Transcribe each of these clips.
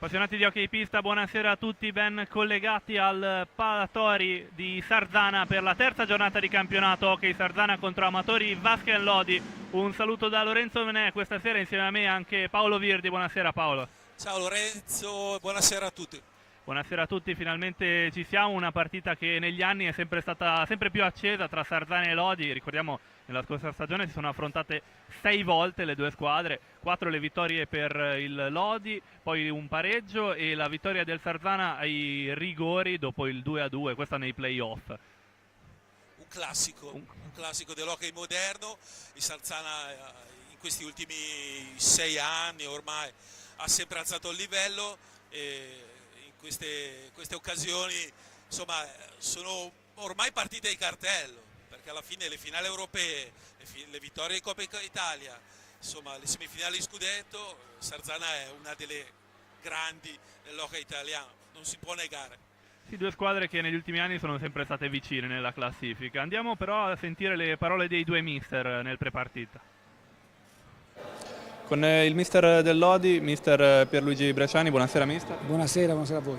Appassionati di hockey pista, buonasera a tutti, ben collegati al Palatori di Sarzana per la terza giornata di campionato hockey Sarzana contro Amatori Vasken Lodi. Un saluto da Lorenzo Menè, questa sera insieme a me anche Paolo Virdi. Buonasera Paolo. Ciao Lorenzo, buonasera a tutti. Buonasera a tutti, finalmente ci siamo, una partita che negli anni è sempre stata sempre più accesa tra Sarzana e Lodi. Ricordiamo nella scorsa stagione si sono affrontate 6 volte le due squadre, 4 le vittorie per il Lodi, poi un pareggio e la vittoria del Sarzana ai rigori dopo il 2-2, questa nei playoff. Un classico dell'hockey moderno. Il Sarzana in questi ultimi 6 anni ormai ha sempre alzato il livello e in queste occasioni insomma sono ormai partite di cartello, perché alla fine le finali europee, le vittorie di Coppa Italia, insomma le semifinali di scudetto, Sarzana è una delle grandi dell'hockey italiano, non si può negare. Sì, due squadre che negli ultimi anni sono sempre state vicine nella classifica. Andiamo però a sentire le parole dei due mister nel prepartita. Con il mister del Lodi, mister Pierluigi Bresciani, buonasera mister. Buonasera a voi.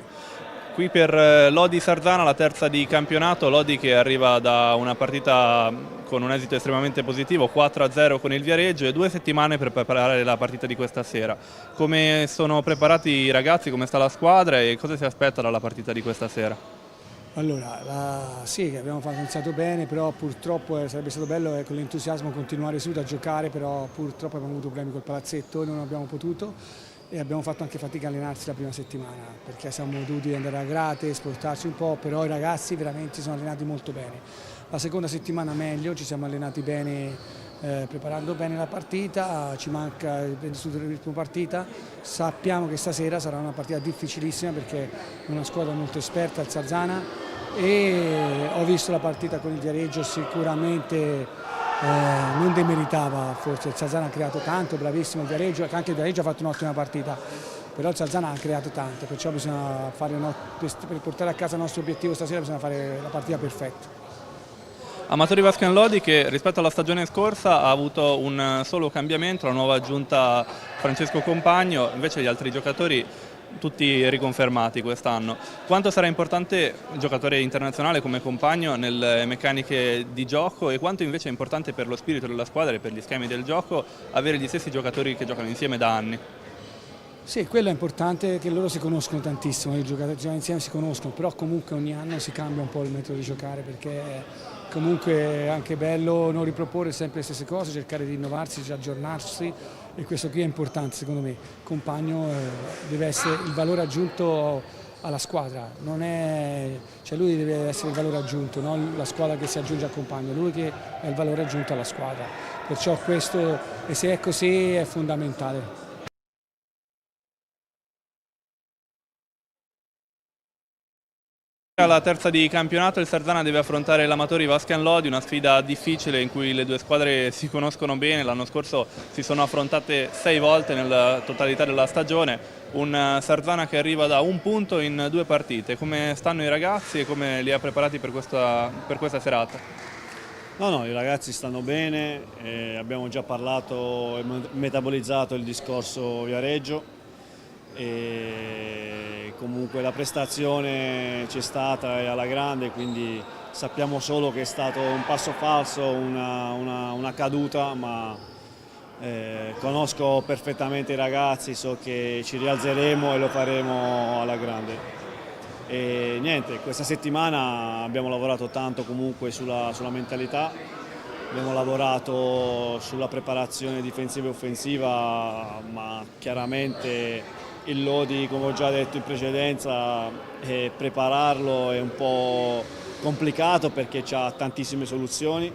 Qui per Lodi Sarzana, la terza di campionato, Lodi che arriva da una partita con un esito estremamente positivo, 4-0 con il Viareggio, e 2 settimane per preparare la partita di questa sera. Come sono preparati i ragazzi, come sta la squadra e cosa si aspetta dalla partita di questa sera? Allora, sì, abbiamo iniziato bene, però purtroppo sarebbe stato bello con l'entusiasmo continuare subito a giocare, però purtroppo abbiamo avuto problemi col palazzetto, non abbiamo potuto e abbiamo fatto anche fatica a allenarsi la prima settimana, perché siamo dovuti andare a Grate, spostarci un po', però i ragazzi veramente si sono allenati molto bene. La seconda settimana meglio, ci siamo allenati bene, preparando bene la partita, ci manca il ritmo partita, sappiamo che stasera sarà una partita difficilissima perché è una squadra molto esperta, il Sarzana, e ho visto la partita con il Viareggio, sicuramente non demeritava, forse il Sarzana ha creato tanto, bravissimo il Viareggio, anche il Viareggio ha fatto un'ottima partita, però il Sarzana ha creato tanto, perciò bisogna fare per portare a casa il nostro obiettivo stasera bisogna fare la partita perfetta. Amatori Vasken Lodi che rispetto alla stagione scorsa ha avuto un solo cambiamento, la nuova aggiunta Francesco Compagno, invece gli altri giocatori tutti riconfermati quest'anno. Quanto sarà importante un giocatore internazionale come Compagno nelle meccaniche di gioco e quanto invece è importante per lo spirito della squadra e per gli schemi del gioco avere gli stessi giocatori che giocano insieme da anni? Sì, quello è importante, che loro si conoscono tantissimo, i giocatori insieme si conoscono, però comunque ogni anno si cambia un po' il metodo di giocare perché comunque è anche bello non riproporre sempre le stesse cose, cercare di innovarsi, di aggiornarsi e questo qui è importante secondo me. Compagno deve essere il valore aggiunto alla squadra, non è, cioè lui deve essere il valore aggiunto, non la squadra che si aggiunge al Compagno, lui che è il valore aggiunto alla squadra, perciò questo, e se è così è fondamentale. Alla terza di campionato il Sarzana deve affrontare l'Amatori Vasken Lodi, una sfida difficile in cui le due squadre si conoscono bene, l'anno scorso si sono affrontate 6 volte nella totalità della stagione, un Sarzana che arriva da un punto in 2 partite. Come stanno i ragazzi e come li ha preparati per questa serata? No, i ragazzi stanno bene, abbiamo già parlato e metabolizzato il discorso Viareggio. E comunque la prestazione c'è stata e alla grande, quindi sappiamo solo che è stato un passo falso, una caduta, ma conosco perfettamente i ragazzi, so che ci rialzeremo e lo faremo alla grande. E niente, questa settimana abbiamo lavorato tanto comunque sulla mentalità, abbiamo lavorato sulla preparazione difensiva e offensiva, ma chiaramente il Lodi, come ho già detto in precedenza, prepararlo è un po' complicato perché ha tantissime soluzioni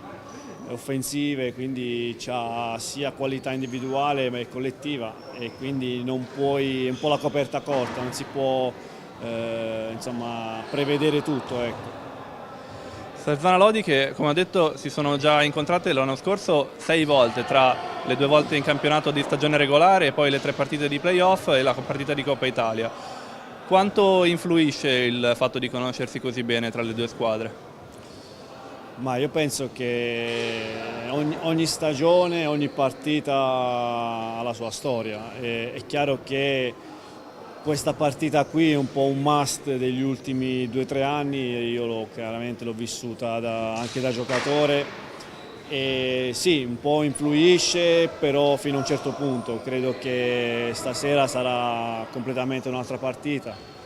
offensive, quindi ha sia qualità individuale ma collettiva e quindi non puoi, è un po' la coperta corta, non si può insomma, prevedere tutto. Ecco. Sarzana Lodi che, come ho detto, si sono già incontrate l'anno scorso 6 volte, tra le 2 volte in campionato di stagione regolare e poi le 3 partite di playoff e la partita di Coppa Italia. Quanto influisce il fatto di conoscersi così bene tra le due squadre? Ma io penso che ogni stagione, ogni partita ha la sua storia. È chiaro che questa partita qui è un po' un must degli ultimi 2 o 3 anni, e io chiaramente l'ho vissuta anche da giocatore. E sì, un po' influisce, però fino a un certo punto. Credo che stasera sarà completamente un'altra partita.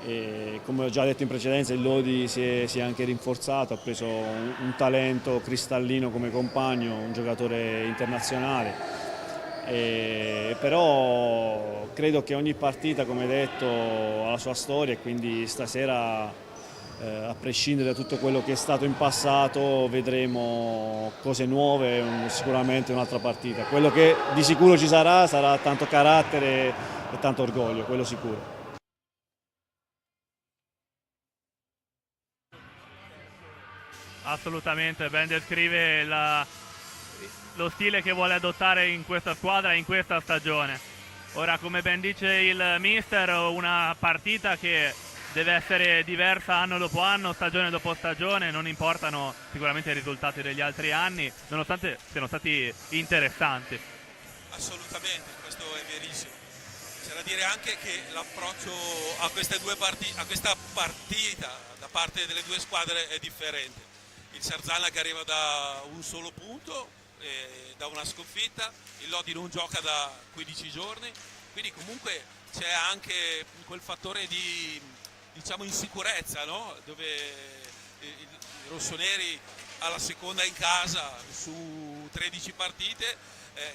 E come ho già detto in precedenza, il Lodi si è anche rinforzato, ha preso un talento cristallino come compagno, un giocatore internazionale. Però credo che ogni partita, come detto, ha la sua storia, e quindi stasera, a prescindere da tutto quello che è stato in passato, vedremo cose nuove, sicuramente un'altra partita. Quello che di sicuro ci sarà tanto carattere e tanto orgoglio, quello sicuro. Assolutamente, ben descrive lo stile che vuole adottare in questa squadra, in questa stagione. Ora, come ben dice il mister, una partita che deve essere diversa anno dopo anno, stagione dopo stagione, non importano sicuramente i risultati degli altri anni, nonostante siano stati interessanti. Assolutamente, questo è verissimo. C'è da dire anche che l'approccio a questa partita da parte delle due squadre è differente. Il Sarzana che arriva da un solo punto, da una sconfitta, il Lodi non gioca da 15 giorni, quindi comunque c'è anche quel fattore di, diciamo, insicurezza, no? Dove i rossoneri alla seconda in casa su 13 partite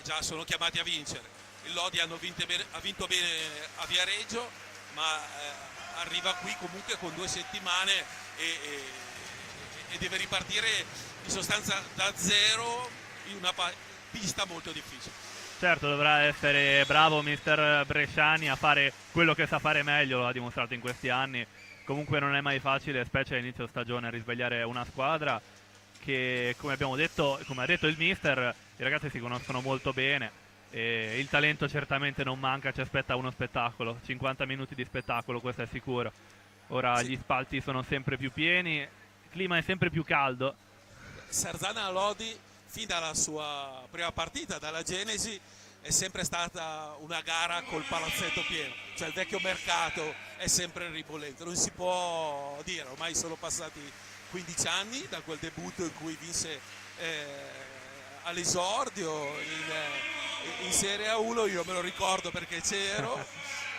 già sono chiamati a vincere. Il Lodi ha vinto bene a Viareggio, ma arriva qui comunque con 2 settimane e deve ripartire in sostanza da zero in una pista molto difficile. Certo, dovrà essere bravo mister Bresciani a fare quello che sa fare meglio, lo ha dimostrato in questi anni. Comunque non è mai facile, specie a inizio stagione, risvegliare una squadra che, come abbiamo detto, come ha detto il mister, i ragazzi si conoscono molto bene e il talento certamente non manca, ci aspetta uno spettacolo, 50 minuti di spettacolo, questo è sicuro. Ora sì, gli spalti sono sempre più pieni, il clima è sempre più caldo. Sarzana Lodi, fin dalla sua prima partita, dalla Genesi, è sempre stata una gara col palazzetto pieno, cioè il vecchio mercato è sempre ribollente, non si può dire, ormai sono passati 15 anni da quel debutto in cui vinse all'esordio in Serie A1, io me lo ricordo perché c'ero,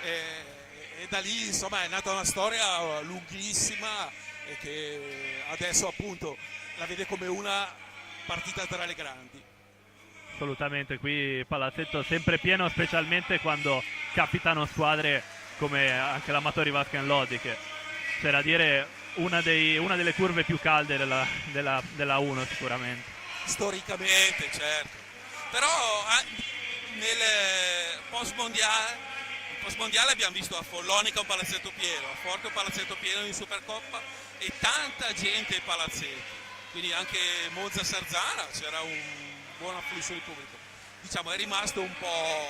e da lì insomma è nata una storia lunghissima e che adesso appunto la vede come una partita tra le grandi. Assolutamente, qui palazzetto sempre pieno, specialmente quando capitano squadre come anche l'Amatori Vascan Lodi, che c'è da dire una delle curve più calde della 1 sicuramente. Storicamente, certo. Però nel post-mondiale abbiamo visto a Follonica un palazzetto pieno, a Forte un palazzetto pieno in Supercoppa e tanta gente ai palazzetti. Quindi anche Monza Sarzana c'era un buon afflusso di pubblico. Diciamo è rimasto un po'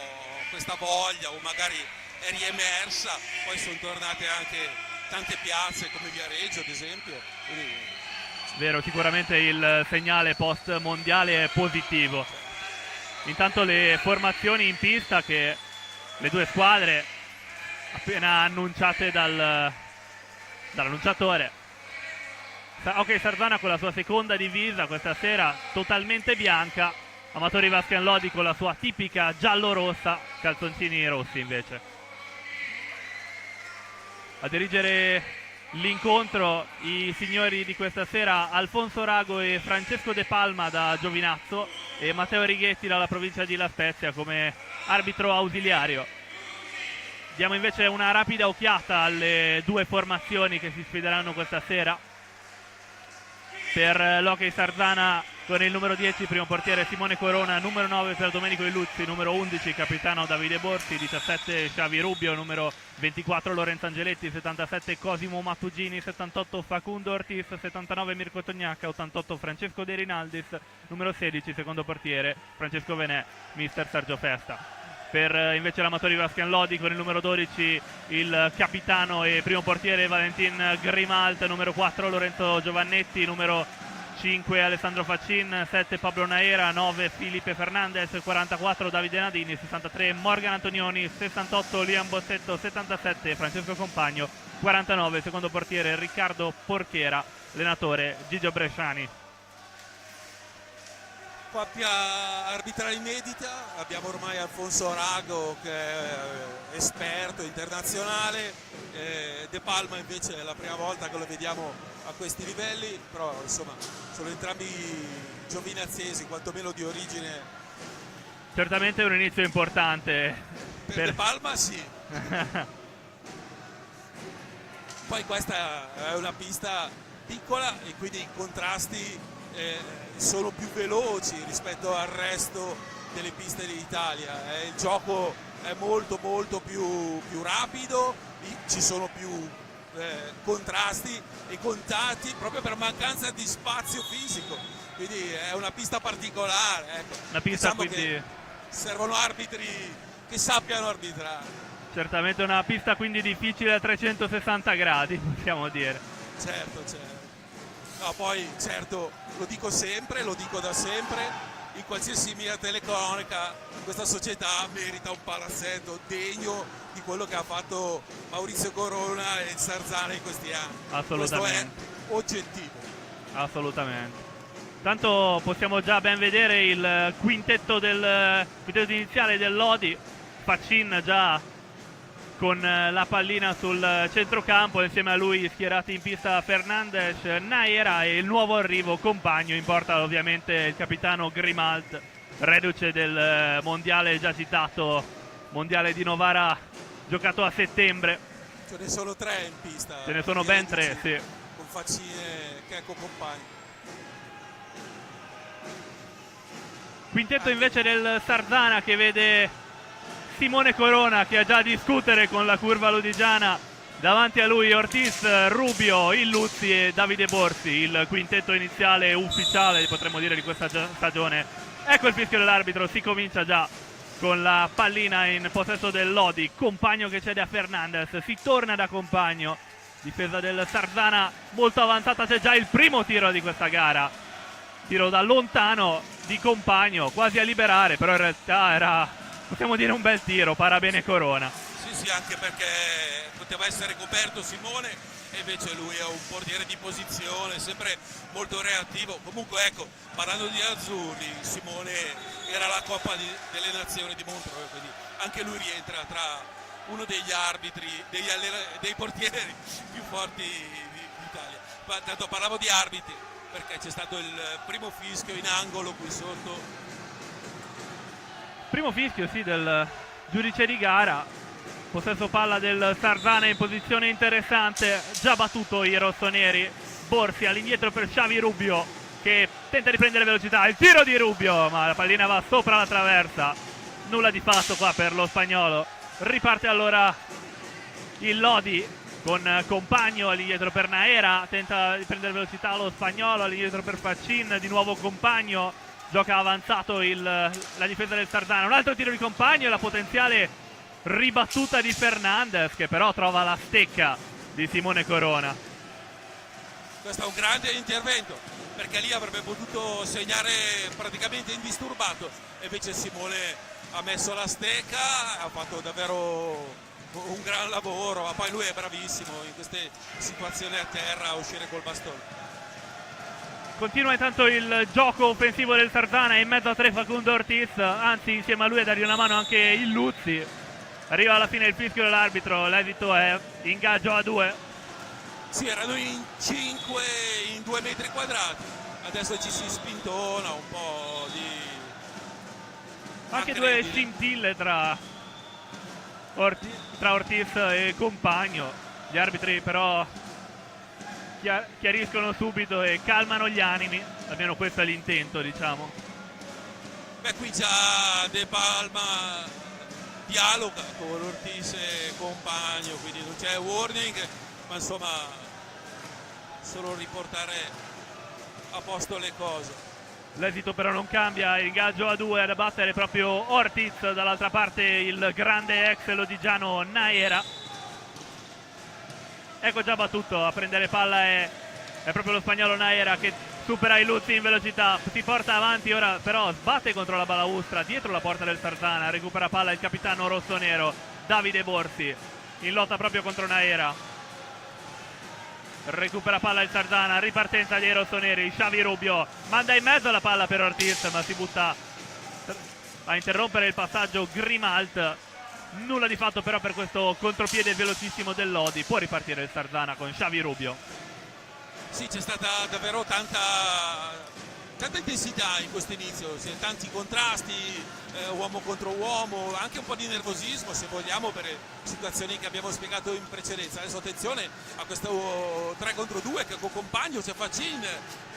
questa voglia, o magari è riemersa, poi sono tornate anche tante piazze come Viareggio ad esempio. Quindi... Vero, sicuramente il segnale post mondiale è positivo. Intanto le formazioni in pista che le due squadre appena annunciate dall'annunciatore. Ok, Sarzana con la sua seconda divisa questa sera totalmente bianca, Amatori Vascan Lodi con la sua tipica giallo-rossa, calzoncini rossi invece. A dirigere l'incontro i signori di questa sera Alfonso Rago e Francesco De Palma da Giovinazzo e Matteo Righetti dalla provincia di La Spezia come arbitro ausiliario. Diamo invece una rapida occhiata alle due formazioni che si sfideranno questa sera. Per l'Hockey Sarzana con il numero 10 primo portiere Simone Corona, numero 9 per Domenico Illuzzi, numero 11 capitano Davide Borsi, 17 Xavi Rubio, numero 24 Lorenzo Angeletti, 77 Cosimo Mattugini, 78 Facundo Ortiz, 79 Mirko Tognacca, 88 Francesco De Rinaldis, numero 16 secondo portiere Francesco Venè, mister Sergio Festa. Per invece l'Amatori Vascan Lodi con il numero 12 il capitano e primo portiere Valentin Grimalt, numero 4 Lorenzo Giovannetti, numero 5 Alessandro Faccin, 7 Pablo Naera, 9 Felipe Fernandez, 44 Davide Nadini, 63 Morgan Antonioni, 68 Liam Bossetto, 77 Francesco Compagno, 49 secondo portiere Riccardo Porchera, allenatore Gigio Bresciani. Coppia arbitrale inedita, abbiamo ormai Alfonso Arago che è esperto internazionale, De Palma invece è la prima volta che lo vediamo a questi livelli, però insomma sono entrambi giovinazesi, quantomeno di origine. Certamente un inizio importante Per De Palma sì. Poi questa è una pista piccola e quindi i contrasti sono più veloci rispetto al resto delle piste d'Italia. Il gioco è molto più rapido, ci sono più contrasti e contatti proprio per mancanza di spazio fisico, quindi è una pista particolare, ecco. Una pista Diciamo quindi che servono arbitri che sappiano arbitrare. certamente una pista quindi difficile a 360 gradi, possiamo dire. Certo. No, poi certo, lo dico sempre, lo dico da sempre, in qualsiasi mia telecronaca questa società merita un palazzetto degno di quello che ha fatto Maurizio Corona e il Sarzana in questi anni. Assolutamente. Questo è oggettivo. Assolutamente. Tanto possiamo già ben vedere il quintetto iniziale del Lodi, Faccin già con la pallina sul centrocampo, insieme a lui schierati in pista Fernandes, Naera e il nuovo arrivo Compagno, in porta ovviamente il capitano Grimald, reduce del mondiale già citato, mondiale di Novara giocato a settembre. Ce ne sono 3 in pista. Ce ne sono ben 3, sì. Con Faccin e Checco Compagno. Quintetto invece del Sarzana che vede Simone Corona che ha già a discutere con la curva lodigiana, davanti a lui Ortiz, Rubio, Illuzzi e Davide Borsi, il quintetto iniziale ufficiale potremmo dire di questa stagione. Ecco il fischio dell'arbitro, si comincia già con la pallina in possesso del Lodi, Compagno che cede a Fernandez, si torna da Compagno, difesa del Sarzana molto avanzata, c'è già il primo tiro di questa gara, tiro da lontano di Compagno, quasi a liberare, però in realtà era, possiamo dire, un bel tiro, para bene Corona. Sì, anche perché poteva essere coperto Simone e invece lui è un portiere di posizione, sempre molto reattivo. Comunque ecco, parlando di azzurri, Simone era la Coppa delle Nazioni di Montreux, quindi anche lui rientra tra uno degli arbitri, dei portieri più forti d'Italia. Tanto parlavo di arbitri perché c'è stato il primo fischio in angolo qui sotto. Primo fischio, sì, del giudice di gara, possesso palla del Sarzana in posizione interessante, già battuto i rossoneri, Borsi all'indietro per Xavi Rubio che tenta di prendere velocità, il tiro di Rubio ma la pallina va sopra la traversa, nulla di fatto qua per lo spagnolo. Riparte allora il Lodi con Compagno all'indietro per Naera, tenta di prendere velocità lo spagnolo, all'indietro per Faccin, di nuovo Compagno, gioca avanzato la difesa del Sarzana, un altro tiro di Compagno e la potenziale ribattuta di Fernandez che però trova la stecca di Simone Corona. Questo è un grande intervento perché lì avrebbe potuto segnare praticamente indisturbato e invece Simone ha messo la stecca, ha fatto davvero un gran lavoro, ma poi lui è bravissimo in queste situazioni a terra a uscire col bastone. Continua intanto il gioco offensivo del Sarzana, in mezzo a 3 Facundo Ortiz, anzi insieme a lui a dargli una mano anche Illuzzi. Arriva alla fine il fischio dell'arbitro, l'esito è ingaggio a 2. Sì, erano in 5 in 2 metri quadrati, adesso ci si spintona un po' di... Anche due scintille tra Ortiz e Compagno, gli arbitri però chiariscono subito e calmano gli animi, almeno questo è l'intento, diciamo. Beh, qui già De Palma dialoga con Ortiz e Compagno, quindi non c'è warning, ma insomma solo riportare a posto le cose. L'esito però non cambia, il ingaggio a 2, ad abbattere proprio Ortiz, dall'altra parte il grande ex lodigiano Naera. Ecco già battuto, a prendere palla è proprio lo spagnolo Naera che supera i Luzzi in velocità, si porta avanti, ora però sbatte contro la balaustra dietro la porta del Sarzana, recupera palla il capitano rossonero Davide Borsi in lotta proprio contro Naera. Recupera palla il Sarzana, ripartenza dei rossoneri, Xavi Rubio manda in mezzo la palla per Ortiz, ma si butta a interrompere il passaggio Grimalt. Nulla di fatto però per questo contropiede velocissimo del Lodi. Può ripartire il Sarzana con Xavi Rubio. Sì, c'è stata davvero tanta intensità in questo inizio, tanti contrasti, uomo contro uomo, anche un po' di nervosismo se vogliamo per situazioni che abbiamo spiegato in precedenza. Adesso attenzione a questo 3 contro 2 che con compagno c'è Facin,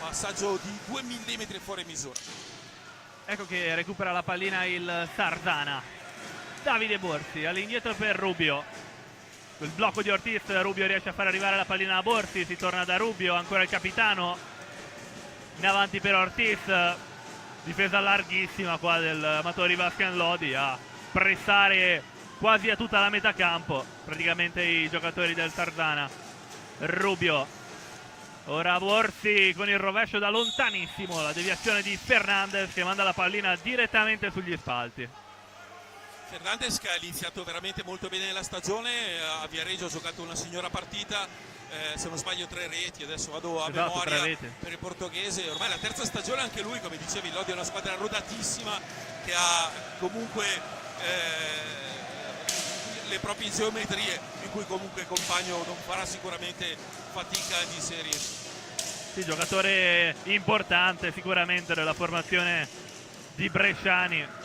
passaggio di 2 mm fuori misura. Ecco che recupera la pallina il Sarzana. Davide Borsi all'indietro per Rubio. Il blocco di Ortiz, Rubio riesce a far arrivare la pallina a Borsi, si torna da Rubio, ancora il capitano in avanti per Ortiz, difesa larghissima qua del Amatori Vascan Lodi a pressare quasi a tutta la metà campo praticamente i giocatori del Sarzana. Rubio, ora Borsi con il rovescio da lontanissimo, la deviazione di Fernandez che manda la pallina direttamente sugli spalti. Fernandez che ha iniziato veramente molto bene la stagione, a Viareggio ha giocato una signora partita, se non sbaglio 3 reti, adesso vado a memoria per il portoghese, ormai la terza stagione anche lui, come dicevi, Lodi è una squadra rodatissima che ha comunque le proprie geometrie in cui comunque il compagno non farà sicuramente fatica di serie. Sì, giocatore importante sicuramente della formazione di Bresciani.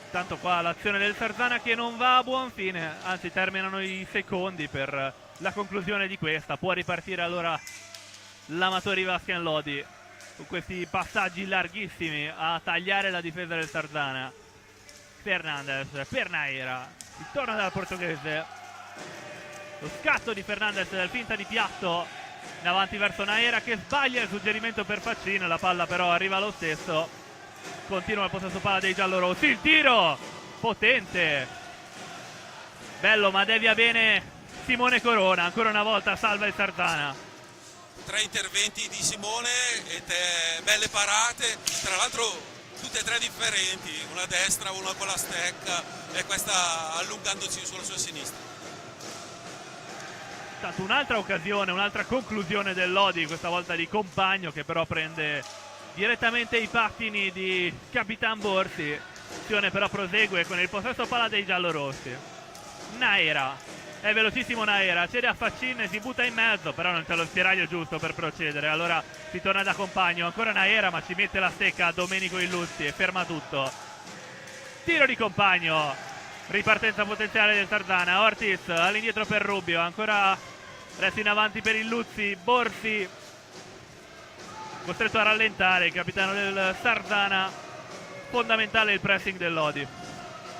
Tanto qua l'azione del Sarzana che non va a buon fine, anzi terminano i secondi per la conclusione di questa. Può ripartire allora l'Amatori Vascan Lodi con questi passaggi larghissimi a tagliare la difesa del Sarzana. Fernandez per Naera, si torna dal portoghese, lo scatto di Fernandez del finta di piatto in avanti verso Naera che sbaglia il suggerimento per Facin, la palla però arriva lo stesso. Continua il possesso palla dei giallorossi, il tiro potente, bello, ma devia bene Simone Corona, ancora una volta salva il Sarzana. 3 interventi di Simone e belle parate, tra l'altro tutte e 3 differenti, una a destra, una con la stecca e questa allungandosi sulla sua sinistra. Tanto un'altra occasione, un'altra conclusione del Lodi, questa volta di compagno che però prende direttamente i pattini di Capitan Borsi. L'azione però prosegue con il possesso palla dei giallorossi. Naera, è velocissimo Naera, cede a Facin e si butta in mezzo, però non c'è lo spiraglio giusto per procedere, allora si torna da compagno, ancora Naera ma ci mette la stecca Domenico Illuzzi e ferma tutto. Tiro di compagno, ripartenza potenziale del Sarzana. Ortiz all'indietro per Rubio, ancora resto in avanti per Illuzzi, Borsi costretto a rallentare il capitano del Sarzana. Fondamentale il pressing del Lodi.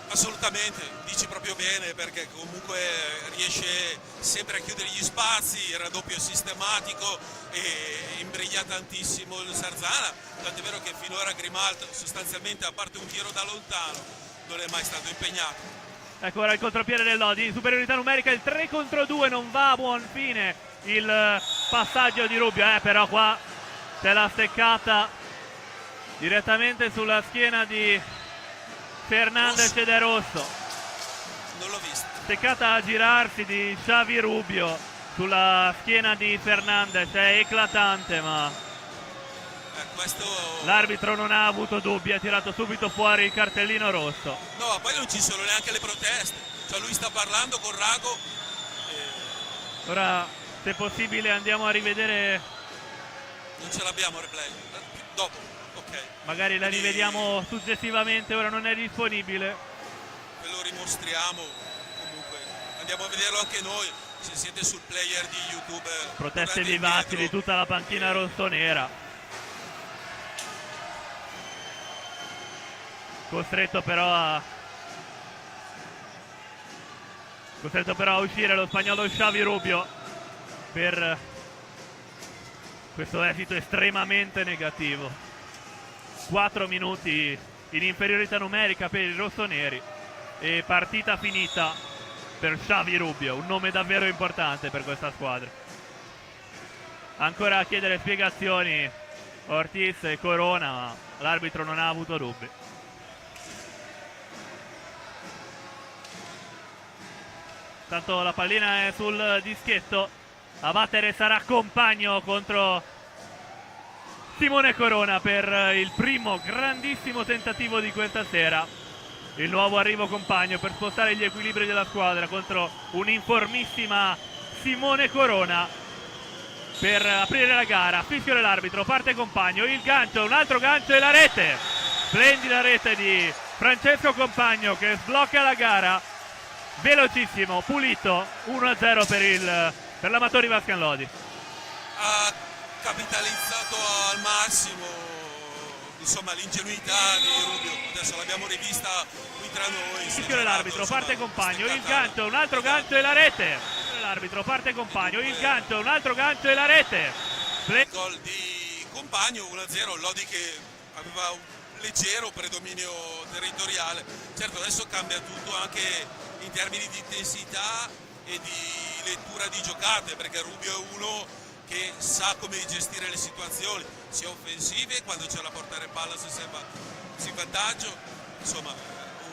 Assolutamente, dici proprio bene, perché comunque riesce sempre a chiudere gli spazi, il raddoppio sistematico e imbriglia tantissimo il Sarzana, tant'è vero che finora Grimalt sostanzialmente, a parte un tiro da lontano, non è mai stato impegnato. Ecco ora il contropiede del Lodi, in superiorità numerica, il 3 contro 2 non va a buon fine il passaggio di Rubio, però qua c'è la steccata direttamente sulla schiena di Fernandez ed è rosso. Non l'ho vista. Steccata a girarsi di Xavi Rubio sulla schiena di Fernandez, è eclatante, ma l'arbitro non ha avuto dubbi, ha tirato subito fuori il cartellino rosso. No, ma poi non ci sono neanche le proteste, cioè lui sta parlando con Rago. Ora, se possibile, andiamo a rivedere. Non ce l'abbiamo replay, dopo, ok. Magari la rivediamo successivamente, ora non è disponibile. Ve lo rimostriamo, comunque andiamo a vederlo anche noi, se siete sul player di YouTube. Proteste vivaci di tutta la panchina rossonera. Costretto però a uscire lo spagnolo Xavi Rubio per questo esito estremamente negativo. 4 minuti in inferiorità numerica per i rossoneri e partita finita per Xavi Rubio, un nome davvero importante per questa squadra. ancora a chiedere spiegazioni Ortiz e Corona, ma l'arbitro non ha avuto dubbi. Tanto la pallina è sul dischetto, a battere sarà Compagno contro Simone Corona per il primo grandissimo tentativo di questa sera. Il nuovo arrivo Compagno per spostare gli equilibri della squadra contro un'informissima Simone Corona per aprire la gara. Fischio dell'arbitro, parte Compagno, il gancio, un altro gancio e la rete. Splendida rete di Francesco Compagno che sblocca la gara. Velocissimo, pulito, 1-0 per l'Amatori Vascan Lodi. Ha capitalizzato al massimo, insomma, l'ingenuità di Rubio. Adesso l'abbiamo rivista qui tra noi. Fischio dell'arbitro, parte Compagno, il gancio, un altro gancio e la rete. L'arbitro, parte Compagno, il gancio, un altro gancio e la rete. Gol di Compagno, 1-0, Lodi che aveva un leggero predominio territoriale. Certo, adesso cambia tutto anche in termini di intensità e di lettura di giocate, perché Rubio è uno che sa come gestire le situazioni, sia offensive, quando c'è la portare palla si in vantaggio. Insomma,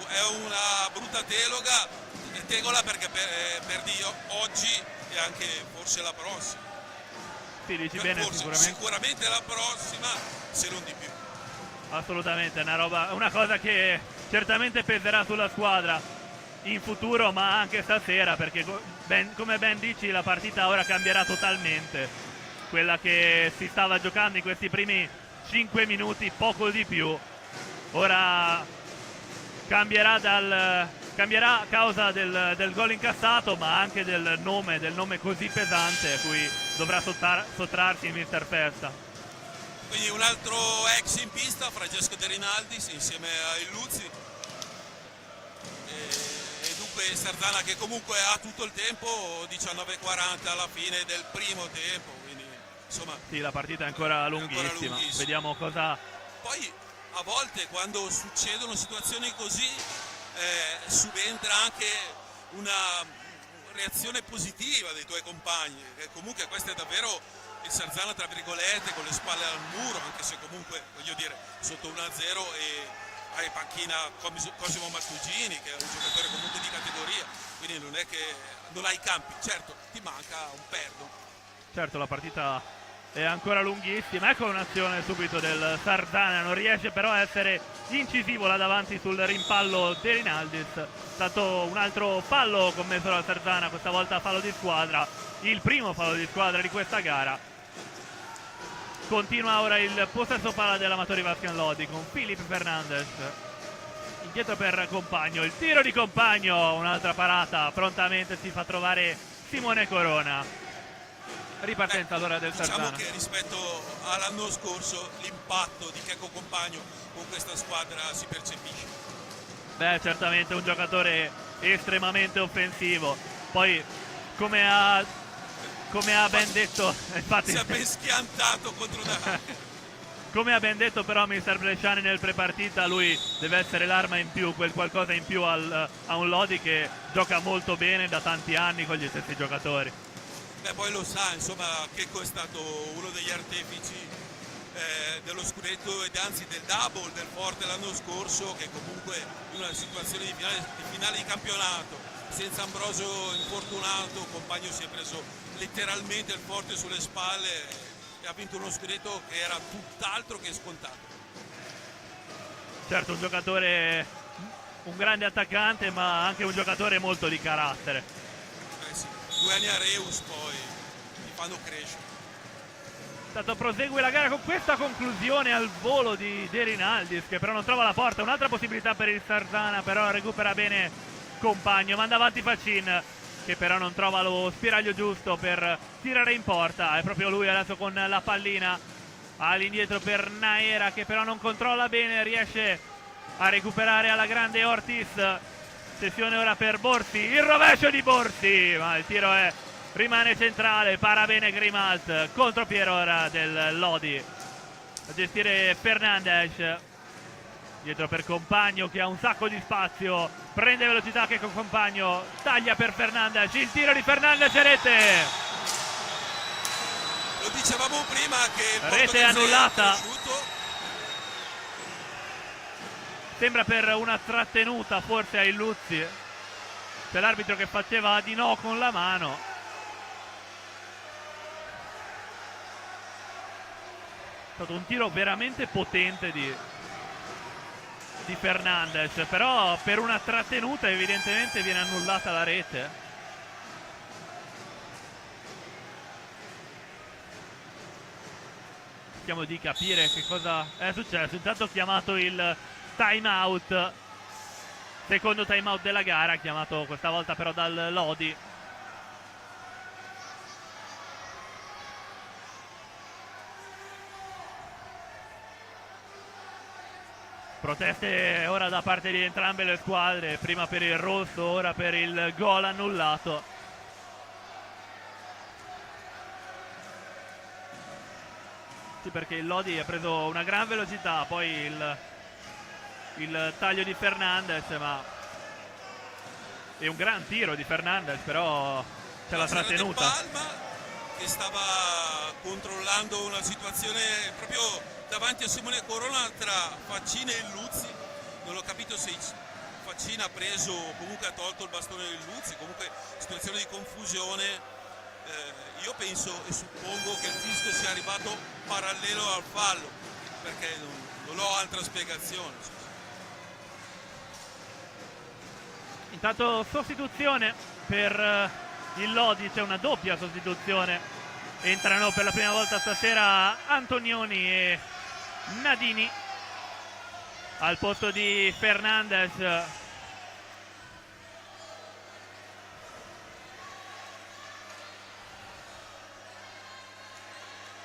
è una brutta tegola perché perdi oggi e anche forse la prossima. Sì, dici bene, sicuramente la prossima, se non di più. Assolutamente, una cosa che certamente peserà sulla squadra in futuro, ma anche stasera, perché come ben dici la partita ora cambierà totalmente. Quella che si stava giocando in questi primi 5 minuti, poco di più, ora cambierà a causa del gol incassato, ma anche del nome così pesante a cui dovrà sottrarsi il mister Festa. Quindi un altro ex in pista, Francesco De Rinaldis insieme a Illuzzi. E dunque Sardana che comunque ha tutto il tempo, 19:40 alla fine del primo tempo, quindi insomma sì, la partita è ancora lunghissima. Vediamo cosa. Poi a volte quando succedono situazioni così subentra anche una reazione positiva dei tuoi compagni, e comunque questo è davvero il Sarzana tra virgolette con le spalle al muro, anche se comunque voglio dire sotto 1-0 e hai panchina Cosimo Mastugini che è un giocatore comunque di categoria, quindi non è che non hai campi, certo ti manca un perno. Certo, la partita è ancora lunghissima. Ecco un'azione subito del Sardana, non riesce però a essere incisivo là davanti sul rimpallo di Rinaldis. È stato un altro fallo commesso dal Sardana, questa volta fallo di squadra, il primo fallo di squadra di questa gara. Continua ora il possesso palla dell'Amatori Vascan Lodi con Filip Fernandez indietro per Compagno, il tiro di Compagno, un'altra parata, prontamente si fa trovare Simone Corona. Ripartenza allora del Sardana. Diciamo che rispetto all'anno scorso l'impatto di Checco Compagno con questa squadra si percepisce. Beh, certamente un giocatore estremamente offensivo, poi come ha ben detto, infatti, si è ben schiantato contro una. Come ha ben detto però mister Bresciani nel prepartita, lui deve essere l'arma in più, quel qualcosa in più a un Lodi che gioca molto bene da tanti anni con gli stessi giocatori. Beh, poi lo sa, insomma, Checco è stato uno degli artefici dello scudetto ed anzi del double del Forte l'anno scorso, che comunque in una situazione di finale di campionato senza Ambrosio infortunato, Compagno si è preso letteralmente il Forte sulle spalle e ha vinto uno scudetto che era tutt'altro che scontato. Certo, un giocatore, un grande attaccante, ma anche un giocatore molto di carattere. Sì, 2 anni a Reus poi ti fanno crescere. Intanto prosegue la gara con questa conclusione al volo di De Rinaldis, che però non trova la porta. Un'altra possibilità per il Sardana, però recupera bene Compagno, manda avanti Facin, che però non trova lo spiraglio giusto per tirare in porta. È proprio lui adesso con la pallina all'indietro per Naera, che però non controlla bene, riesce a recuperare alla grande Ortiz. Sessione ora per Borsi, il rovescio di Borsi, ma il tiro rimane centrale, para bene Grimalt, contropiede ora del Lodi a gestire Fernandes, dietro per Compagno che ha un sacco di spazio, prende velocità che con Compagno, taglia per Fernandes, il tiro di Fernandes e rete. Lo dicevamo prima che il Rete portoghese annullata. è cresciuto. Sembra per una trattenuta forse a Illuzzi. C'è l'arbitro che faceva di no con la mano. È stato un tiro veramente potente di Fernandes, però per una trattenuta evidentemente viene annullata la rete. Cerchiamo di capire che cosa è successo. Intanto ho chiamato il time out, secondo time out della gara, chiamato questa volta però dal Lodi. Proteste ora da parte di entrambe le squadre, prima per il rosso, ora per il gol annullato. Sì, perché il Lodi ha preso una gran velocità, poi il taglio di Fernandes, ma è un gran tiro di Fernandes, però c'è la trattenuta. Palma che stava controllando una situazione proprio davanti a Simone Corona tra Faccina e Illuzzi. Non ho capito se Faccina ha preso, comunque ha tolto il bastone di Illuzzi, comunque situazione di confusione. Io penso e suppongo che il fischio sia arrivato parallelo al fallo, perché non ho altra spiegazione. Intanto sostituzione per il Lodi, c'è una doppia sostituzione. Entrano per la prima volta stasera Antonioni e Nadini al posto di Fernandes.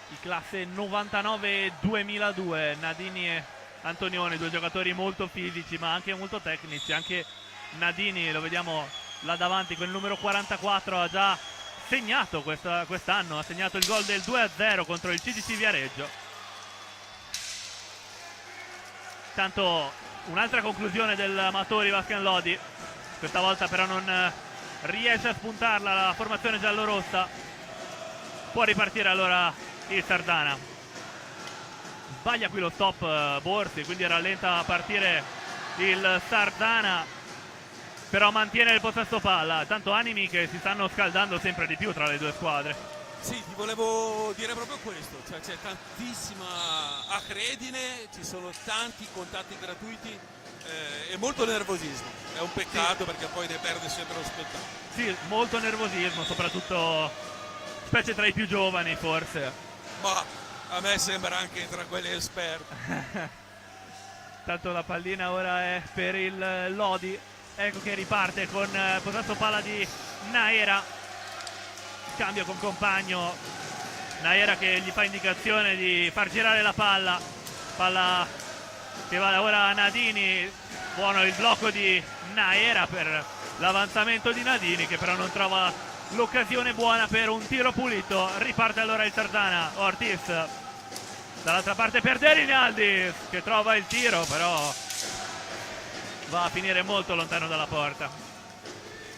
Di classe 99-2002, Nadini e Antonioni, due giocatori molto fisici ma anche molto tecnici. Anche Nadini, lo vediamo là davanti con il numero 44, ha già segnato quest'anno, ha segnato il gol del 2-0 contro il CDC Viareggio. Tanto un'altra conclusione dell'Amatori Vascan Lodi, questa volta però non riesce a spuntarla la formazione giallorossa. Può ripartire allora il Sardana. Sbaglia qui lo stop Borsi, quindi rallenta a partire il Sardana, però mantiene il possesso palla. Tanto animi che si stanno scaldando sempre di più tra le due squadre. Sì, ti volevo dire proprio questo, cioè c'è tantissima acredine, ci sono tanti contatti gratuiti e molto nervosismo. È un peccato perché poi ne perde sempre lo spettacolo. Sì, molto nervosismo, soprattutto specie tra i più giovani forse. Ma a me sembra anche tra quelli esperti. Tanto la pallina ora è per il Lodi. Ecco che riparte con possesso palla di Naera. Cambio con compagno. Naera che gli fa indicazione di far girare la palla. Palla che va ora a Nadini. Buono il blocco di Naera per l'avanzamento di Nadini, che però non trova l'occasione buona per un tiro pulito. Riparte allora il Sardana. Ortiz dall'altra parte per Derinaldis, che trova il tiro, però va a finire molto lontano dalla porta.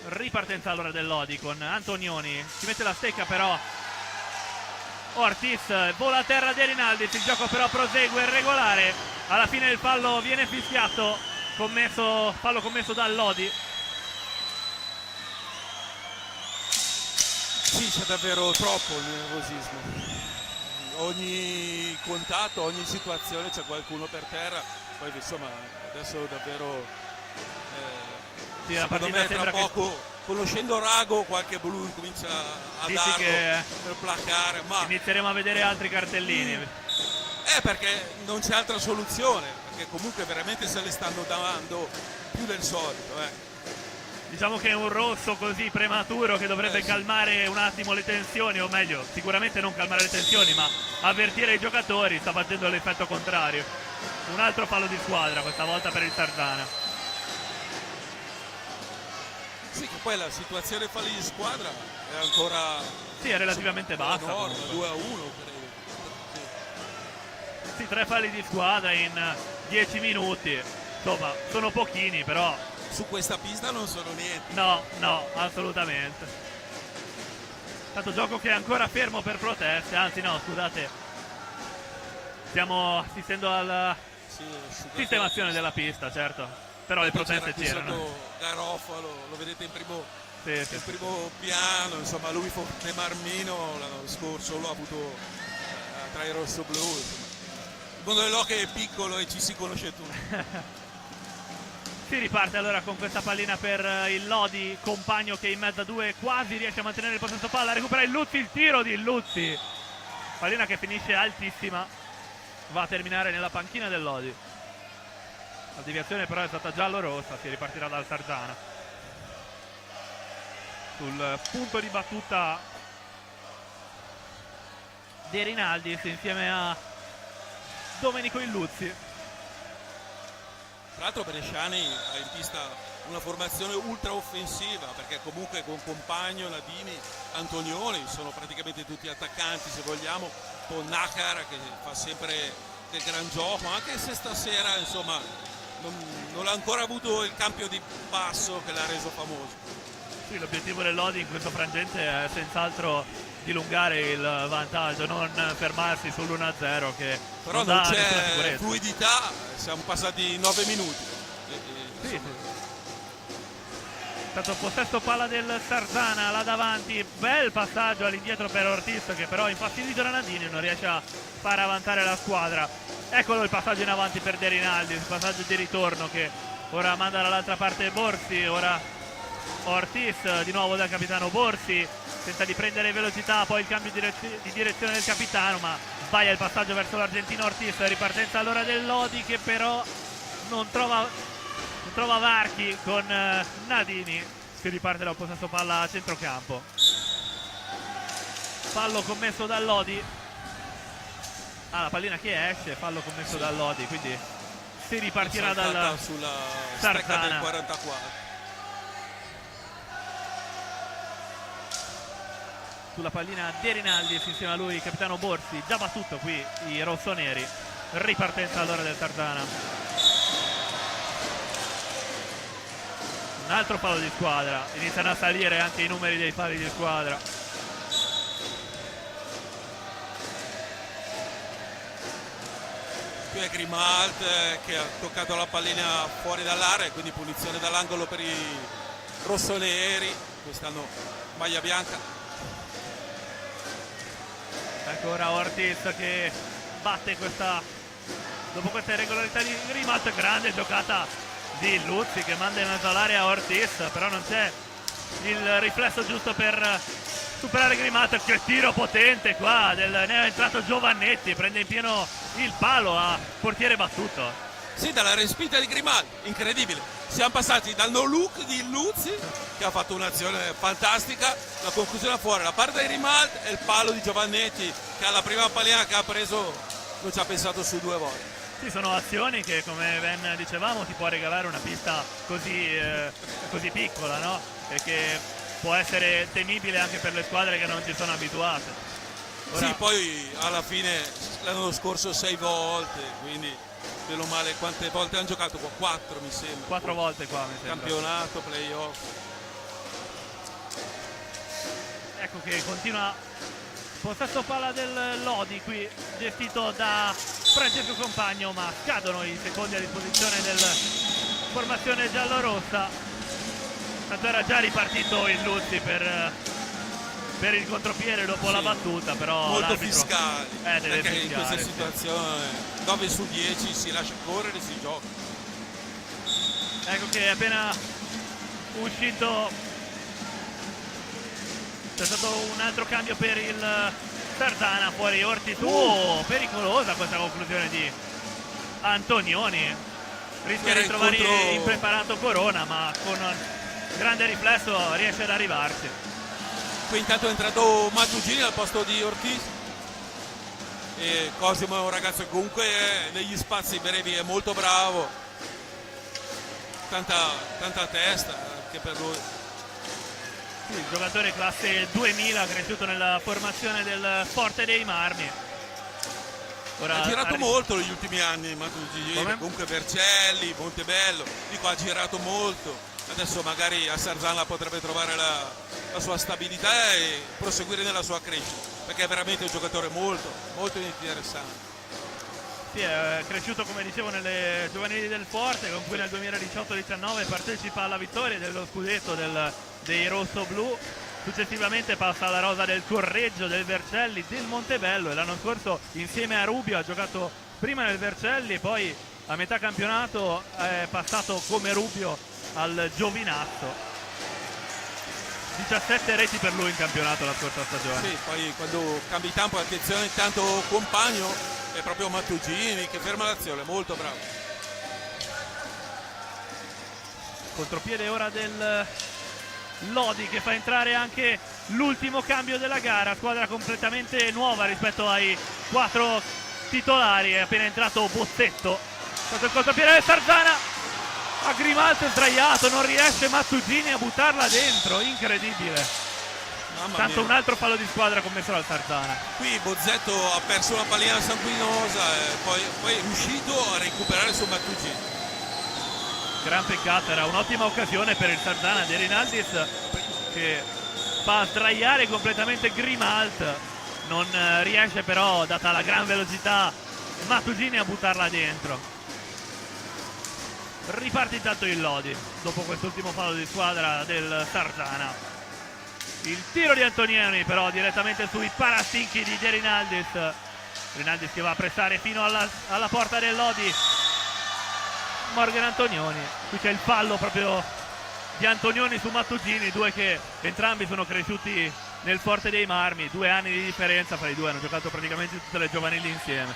Ripartenza allora del Lodi con Antonioni, si mette la stecca però Ortiz, vola a terra Derinaldis, il gioco però prosegue regolare. Alla fine il fallo viene fischiato, fallo commesso dal Lodi. Sì, c'è davvero troppo il nervosismo. Ogni contatto, ogni situazione c'è qualcuno per terra. Poi insomma adesso davvero Sì, la secondo partita me tra sembra poco, conoscendo Rago, qualche blu comincia a Dici darlo che per placare, ma inizieremo a vedere altri cartellini. perché non c'è altra soluzione, perché comunque veramente se le stanno dando più del solito. Diciamo che è un rosso così prematuro che dovrebbe Sì. calmare un attimo le tensioni, o meglio, sicuramente non calmare le tensioni, ma avvertire i giocatori. Sta facendo l'effetto contrario. Un altro fallo di squadra, questa volta per il Sardana. Sì, che poi la situazione falli di squadra è ancora Sì, è relativamente bassa. norma, comunque. 2-1 credo. Sì, 3 falli di squadra in 10 minuti. Insomma, sono pochini, però Su questa pista non sono niente. no, assolutamente. Tanto gioco che è ancora fermo per proteste, anzi no, scusate, stiamo assistendo alla sistemazione della pista, certo, però le proteste c'erano. Garofalo, lo vedete in primo, Sì. primo piano, insomma lui forte Marmino l'anno scorso lo ha avuto tra i rossoblu, insomma. Il mondo dell'hockey è piccolo e ci si conosce tutti. Si riparte allora con questa pallina per il Lodi, compagno che in mezzo a due quasi riesce a mantenere il possesso palla, recupera Illuzzi, il tiro di Illuzzi, pallina che finisce altissima, va a terminare nella panchina del Lodi. La deviazione però è stata giallo-rossa, si ripartirà dal Sarzana. Sul punto di battuta De Rinaldis insieme a Domenico Illuzzi. Tra l'altro Bresciani ha in pista una formazione ultra offensiva, perché comunque con Compagno, Nadini, Antonioni sono praticamente tutti attaccanti se vogliamo, con Nakar che fa sempre del gran gioco, anche se stasera insomma non ha ancora avuto il cambio di passo che l'ha reso famoso. Sì, l'obiettivo del Lodi in questo frangente è senz'altro dilungare il vantaggio, non fermarsi sull'1-0 che però non c'è fluidità, siamo passati 9 minuti. Sì. Stato possesso palla del Sarzana là davanti, bel passaggio all'indietro per Ortiz che però infastidito da Nadini non riesce a far avanzare la squadra. Eccolo il passaggio in avanti per De Rinaldi, il passaggio di ritorno che ora manda dall'altra parte Borsi, ora Ortiz di nuovo dal capitano Borsi, tenta di prendere velocità, poi il cambio di direzione del capitano ma sbaglia il passaggio verso l'argentino Ortiz, ripartenza allora del Lodi che però non trova varchi con Nadini che riparte dal possesso palla a centrocampo. Fallo commesso dal Lodi, la pallina che esce, fallo commesso dal Lodi, quindi si ripartirà dal sulla Sarzana del 44. Sulla pallina De Rinaldi insieme a lui il capitano Borsi, già battuto qui i rossoneri. Ripartenza allora del Sarzana, un altro fallo di squadra, iniziano a salire anche i numeri dei falli di squadra. Qui è Grimalt che ha toccato la pallina fuori dall'area, quindi punizione dall'angolo per i rossoneri, quest'anno maglia bianca. Ecco ora Ortiz che batte dopo questa irregolarità di Grimalt, grande giocata di Illuzzi che manda in mezzo all'area Ortiz, però non c'è il riflesso giusto per superare Grimalt. Che tiro potente qua ne è entrato Giovannetti, prende in pieno il palo a portiere battuto. Sì, dalla respinta di Grimalt, incredibile. Siamo passati dal no look di Illuzzi che ha fatto un'azione fantastica, la conclusione fuori, la parte di Grimalt e il palo di Giovannetti che alla prima pallina che ha preso non ci ha pensato su 2 volte. Sì, sono azioni che come ben dicevamo ti può regalare una pista così piccola, no? E che può essere temibile anche per le squadre che non ci sono abituate. Ora... Sì, poi alla fine l'anno scorso 6 volte, quindi meno male quante volte hanno giocato qua? 4 mi sembra. 4 volte qua mi sembra. Campionato, playoff. Ecco che continua possesso palla del Lodi qui gestito da Francesco Compagno, ma scadono i secondi a disposizione della formazione giallorossa. Tanto era già ripartito il Luzzi per il contropiede dopo la battuta, però molto fiscali, deve perché in questa fischiare, situazione 9 su 10 si lascia correre, si gioca. Ecco che è appena uscito, c'è stato un altro cambio per il Sarzana, fuori Ortiz. Pericolosa questa conclusione di Antonioni, rischia di trovare impreparato Corona, ma con grande riflesso riesce ad arrivarci. Qui intanto è entrato Mattugini al posto di Ortiz e Cosimo è un ragazzo che comunque negli spazi brevi è molto bravo, tanta testa anche per lui. Sì, il giocatore classe 2000 cresciuto nella formazione del Forte dei Marmi. Ha girato molto negli ultimi anni Mattugini, comunque Vercelli, Montebello, di qua ha girato molto, adesso magari a Sarzana potrebbe trovare la sua stabilità e proseguire nella sua crescita, perché è veramente un giocatore molto, molto interessante. Sì, è cresciuto, come dicevo, nelle giovanili del Forte, con cui nel 2018-19 partecipa alla vittoria dello scudetto dei rossoblu. Successivamente passa alla rosa del Correggio, del Vercelli, del Montebello, e l'anno scorso insieme a Rubio ha giocato prima nel Vercelli e poi a metà campionato è passato come Rubio al Giovinazzo. 17 reti per lui in campionato la scorsa stagione. Sì, poi quando cambi campo, attenzione, intanto compagno è proprio Mattugini che ferma l'azione, molto bravo. Contropiede ora del Lodi, che fa entrare anche l'ultimo cambio della gara, squadra completamente nuova rispetto ai 4 titolari. È appena entrato Bozzetto, sotto il contropiede del Sarzana, a Grimaldo sdraiato, non riesce Mattugini a buttarla dentro, incredibile. Mamma Tanto mia. un altro fallo di squadra commesso dal Sarzana. Qui Bozzetto ha perso una pallina sanguinosa e poi è riuscito a recuperare su Mattugini. Gran peccato, era un'ottima occasione per il Sarzana di Rinaldis, che fa sdraiare completamente Grimalt, non riesce però, data la gran velocità, Mattugini a buttarla dentro. Riparte intanto il Lodi dopo quest'ultimo fallo di squadra del Sarzana. Il tiro di Antonioni però direttamente sui parastinchi di De Rinaldis. Rinaldis che va a pressare fino alla porta del Lodi. Morgan Antonioni, qui c'è il fallo proprio di Antonioni su Mattugini, due che entrambi sono cresciuti nel Forte dei Marmi, 2 anni di differenza fra i due, hanno giocato praticamente tutte le giovanili insieme.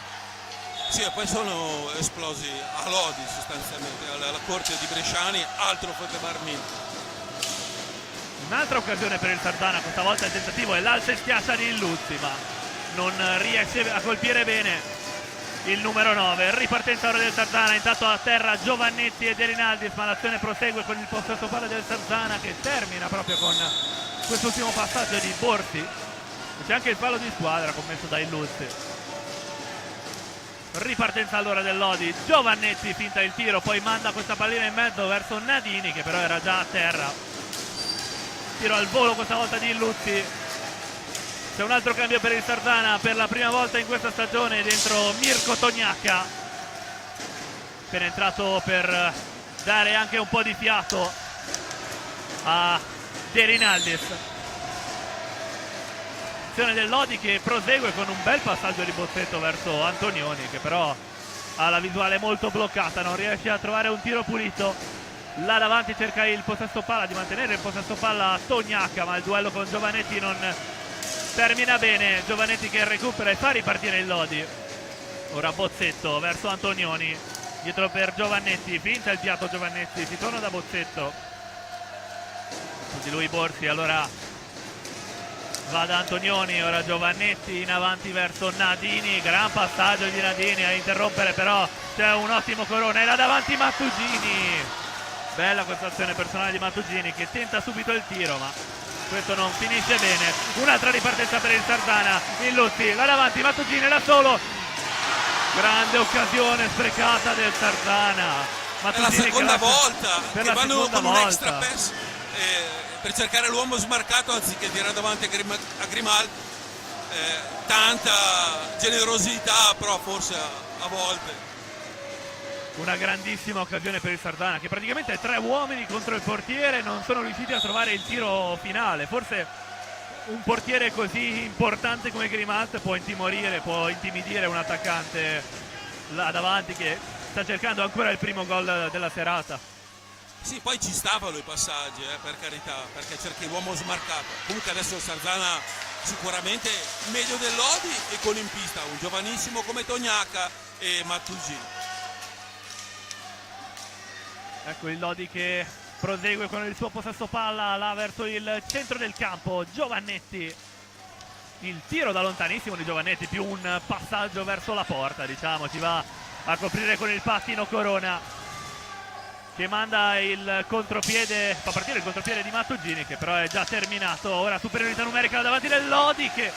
Sì, e poi sono esplosi a Lodi sostanzialmente, alla corte di Bresciani, altro Forte Marmino. Un'altra occasione per il Sarzana, questa volta il tentativo è l'alza e schiaccia di Illuzzi, ma non riesce a colpire bene il numero 9. Ripartenza ora del Sarzana, intanto a terra Giovannetti e De Rinaldis, ma l'azione prosegue con il possesso palla del Sarzana, che termina proprio con quest'ultimo passaggio di Borsi. C'è anche il fallo di squadra commesso da Illuzzi. Ripartenza allora del Lodi, Giovannetti finta il tiro, poi manda questa pallina in mezzo verso Nadini, che però era già a terra. Tiro al volo questa volta di Illuzzi. C'è un altro cambio per il Sarzana, per la prima volta in questa stagione dentro Mirko Tognacca, appena entrato per dare anche un po' di fiato a De Rinaldis. Azione del Lodi che prosegue con un bel passaggio di Bozzetto verso Antonioni, che però ha la visuale molto bloccata, non riesce a trovare un tiro pulito. Là davanti cerca il possesso palla, di mantenere il possesso palla Tognacca, ma il duello con Giovannetti non termina bene. Giovannetti che recupera e fa ripartire il Lodi. Ora Bozzetto verso Antonioni, dietro per Giovannetti, finta il piatto Giovannetti, si torna da Bozzetto, su di lui Borsi, allora va da Antonioni, ora Giovannetti in avanti verso Nadini, gran passaggio di Nadini a interrompere, però c'è un ottimo Corona, e là davanti Mattugini. Bella questa azione personale di Mattugini, che tenta subito il tiro, ma questo non finisce bene. Un'altra ripartenza per il Sarzana, Illuzzi, là davanti Mattugini da solo, grande occasione sprecata del Sarzana. È la seconda volta che vanno con un extra volta. pass per cercare l'uomo smarcato anziché tirare davanti a Grimaldi. Tanta generosità, però forse a volte. Una grandissima occasione per il Sarzana, che praticamente 3 uomini contro il portiere non sono riusciti a trovare il tiro finale. Forse un portiere così importante come Grimaldi può intimidire un attaccante là davanti che sta cercando ancora il primo gol della serata. Sì, poi ci stavano i passaggi, per carità, perché cerchi l'uomo smarcato. Comunque adesso il Sarzana sicuramente meglio del Lodi e con in pista un giovanissimo come Tognacca e Mattugini. Ecco il Lodi che prosegue con il suo possesso palla là verso il centro del campo. Giovannetti, il tiro da lontanissimo di Giovannetti, più un passaggio verso la porta, diciamo, ci va a coprire con il pattino Corona, che manda il contropiede, fa partire il contropiede di Mattugini, che però è già terminato. Ora superiorità numerica davanti del Lodi, che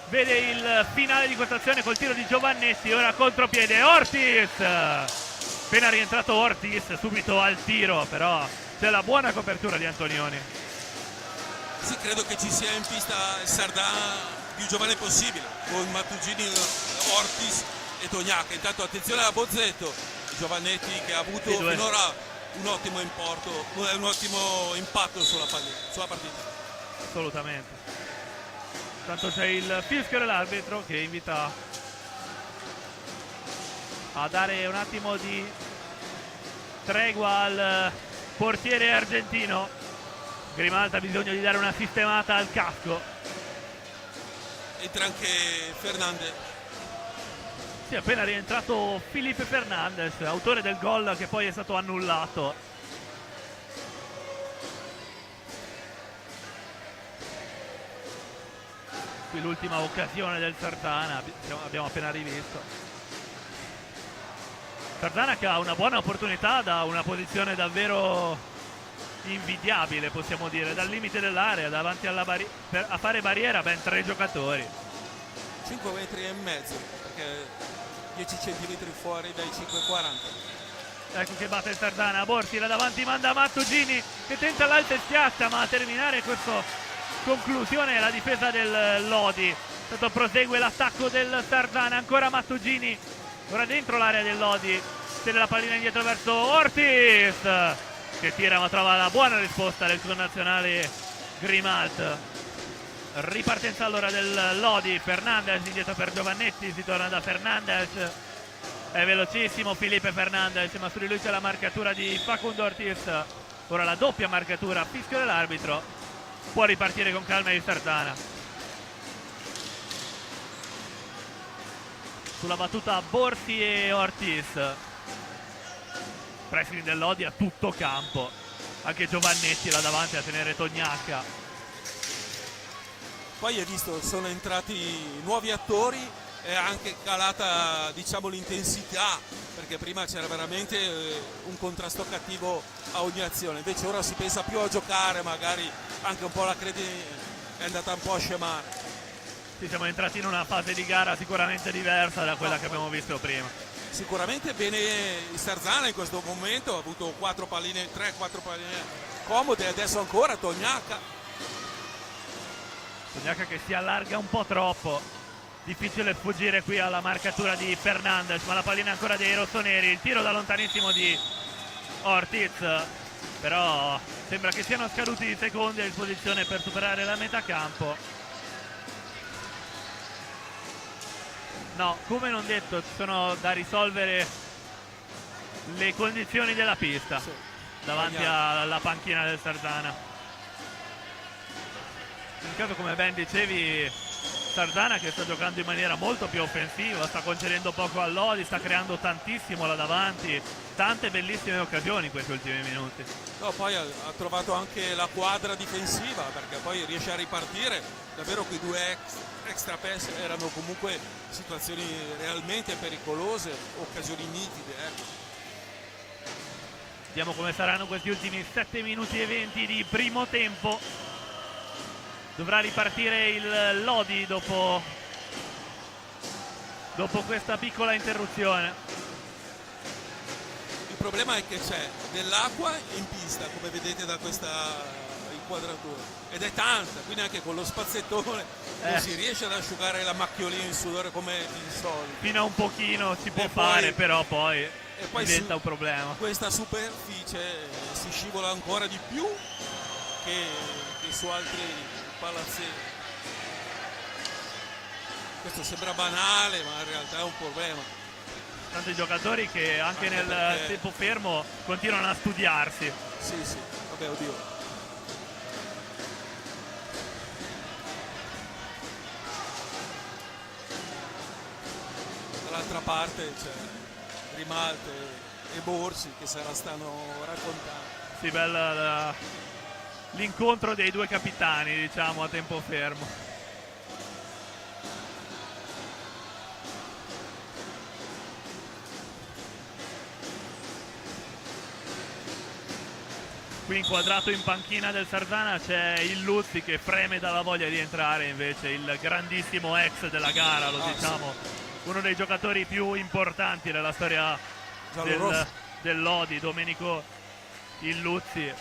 vede il finale di questa azione col tiro di Giovannetti. Ora contropiede Ortiz, Appena rientrato Ortiz, subito al tiro, però c'è la buona copertura di Antonioni. Sì, credo che ci sia in pista il Sardana più giovane possibile, con Mattugini, Ortiz e Tognaca. Intanto attenzione a Bozzetto, Giovannetti che ha avuto finora un ottimo impatto sulla partita. Assolutamente. Intanto c'è il fischio dell'arbitro che invita a dare un attimo di tregua al portiere argentino. Grimaldi ha bisogno di dare una sistemata al casco. Entra anche Fernandez. Sì, è appena rientrato Felipe Fernandez, autore del gol che poi è stato annullato. Qui l'ultima occasione del Sardana, abbiamo appena rivisto. Sardana che ha una buona opportunità da una posizione davvero invidiabile, possiamo dire, dal limite dell'area, davanti alla a fare barriera ben 3 giocatori. 5 metri e mezzo, perché 10 centimetri fuori dai 5,40. Ecco che batte il Sardana, Borsi là davanti manda Mattugini che tenta l'alto e schiaccia, ma a terminare questa conclusione è la difesa del Lodi. Intanto prosegue l'attacco del Sardana, ancora Mattugini, ora dentro l'area del Lodi, tiene la pallina indietro verso Ortiz che tira ma trova la buona risposta del connazionale Grimalt. Ripartenza allora del Lodi, Fernandez indietro per Giovannetti, si torna da Fernandez, è velocissimo Felipe Fernandez, ma su di lui c'è la marcatura di Facundo Ortiz. Ora la doppia marcatura, fischio dell'arbitro, può ripartire con calma il Sardana. Sulla battuta Borsi e Ortiz, pressing del Lodi a tutto campo, anche Giovannetti là davanti a tenere Tognaca. Poi hai visto, sono entrati nuovi attori e anche calata, diciamo, l'intensità, perché prima c'era veramente un contrasto cattivo a ogni azione, invece ora si pensa più a giocare, magari anche un po' la credi è andata un po' a scemare. Sì, siamo entrati in una fase di gara sicuramente diversa da quella che abbiamo visto prima. Sicuramente bene il Sardana in questo momento, ha avuto 3-4 palline comode e adesso ancora Tognaca che si allarga un po' troppo, difficile sfuggire qui alla marcatura di Fernandez, ma la pallina ancora dei rossoneri, il tiro da lontanissimo di Ortiz, però sembra che siano scaduti i secondi a disposizione per superare la metà campo. No, come non detto, ci sono da risolvere le condizioni della pista davanti alla panchina del Sardana. In caso, come ben dicevi, Sardana che sta giocando in maniera molto più offensiva, sta concedendo poco a Lodi, sta creando tantissimo là davanti, tante bellissime occasioni in questi ultimi minuti. No, poi ha trovato anche la quadra difensiva, perché poi riesce a ripartire. Davvero quei due extra pass erano comunque situazioni realmente pericolose, occasioni nitide. Vediamo come saranno questi ultimi 7 minuti e 20 di primo tempo. Dovrà ripartire il Lodi dopo questa piccola interruzione. Il problema è che c'è dell'acqua in pista, come vedete da questa inquadratura, ed è tanta, quindi anche con lo spazzettone non si riesce ad asciugare la macchiolina in sudore come il solito. Fino a un pochino si può fare, però poi diventa un problema. Questa superficie si scivola ancora di più che su altri palazzini. Questo sembra banale, ma in realtà è un problema. Tanti giocatori che anche nel tempo fermo continuano a studiarsi. Sì, vabbè, oddio. Dall'altra parte c'è Grimaldi e Borsi che se la stanno raccontando. Sì, bella l'incontro dei due capitani, diciamo, a tempo fermo. Qui inquadrato in panchina del Sardana c'è il Luzzi che preme dalla voglia di entrare, invece il grandissimo ex della gara, lo diciamo, uno dei giocatori più importanti nella storia del Lodi, Domenico Illuzzi,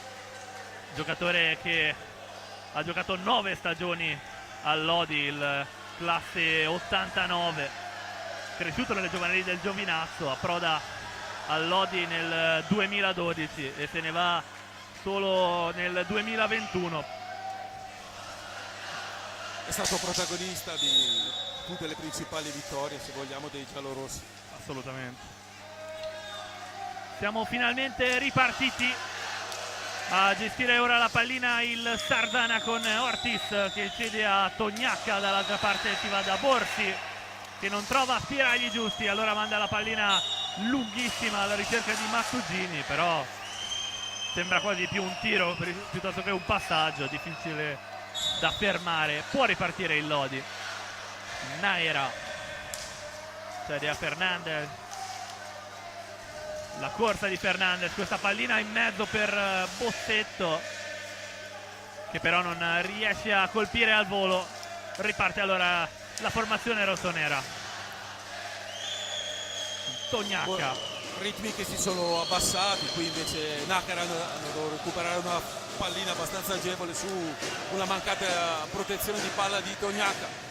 giocatore che ha giocato 9 stagioni al Lodi, il classe 89, cresciuto nelle giovanili del Giovinazzo, approda al Lodi nel 2012 e se ne va solo nel 2021. È stato protagonista di tutte le principali vittorie, se vogliamo, dei giallorossi. Assolutamente. Siamo finalmente ripartiti. A gestire ora la pallina il Sardana con Ortiz che cede a Tognacca, dall'altra parte si va da Borsi che non trova spiragli giusti, allora manda la pallina lunghissima alla ricerca di Mattugini, però sembra quasi più un tiro piuttosto che un passaggio, difficile da fermare. Può ripartire il Lodi. Naira cede a Fernandez, la corsa di Fernandez, questa pallina in mezzo per Bossetto che però non riesce a colpire al volo. Riparte allora la formazione rossonera. Tognacca, Ritmi che si sono abbassati, qui invece Nakara hanno recuperato una pallina abbastanza agevole su una mancata protezione di palla di Tognacca.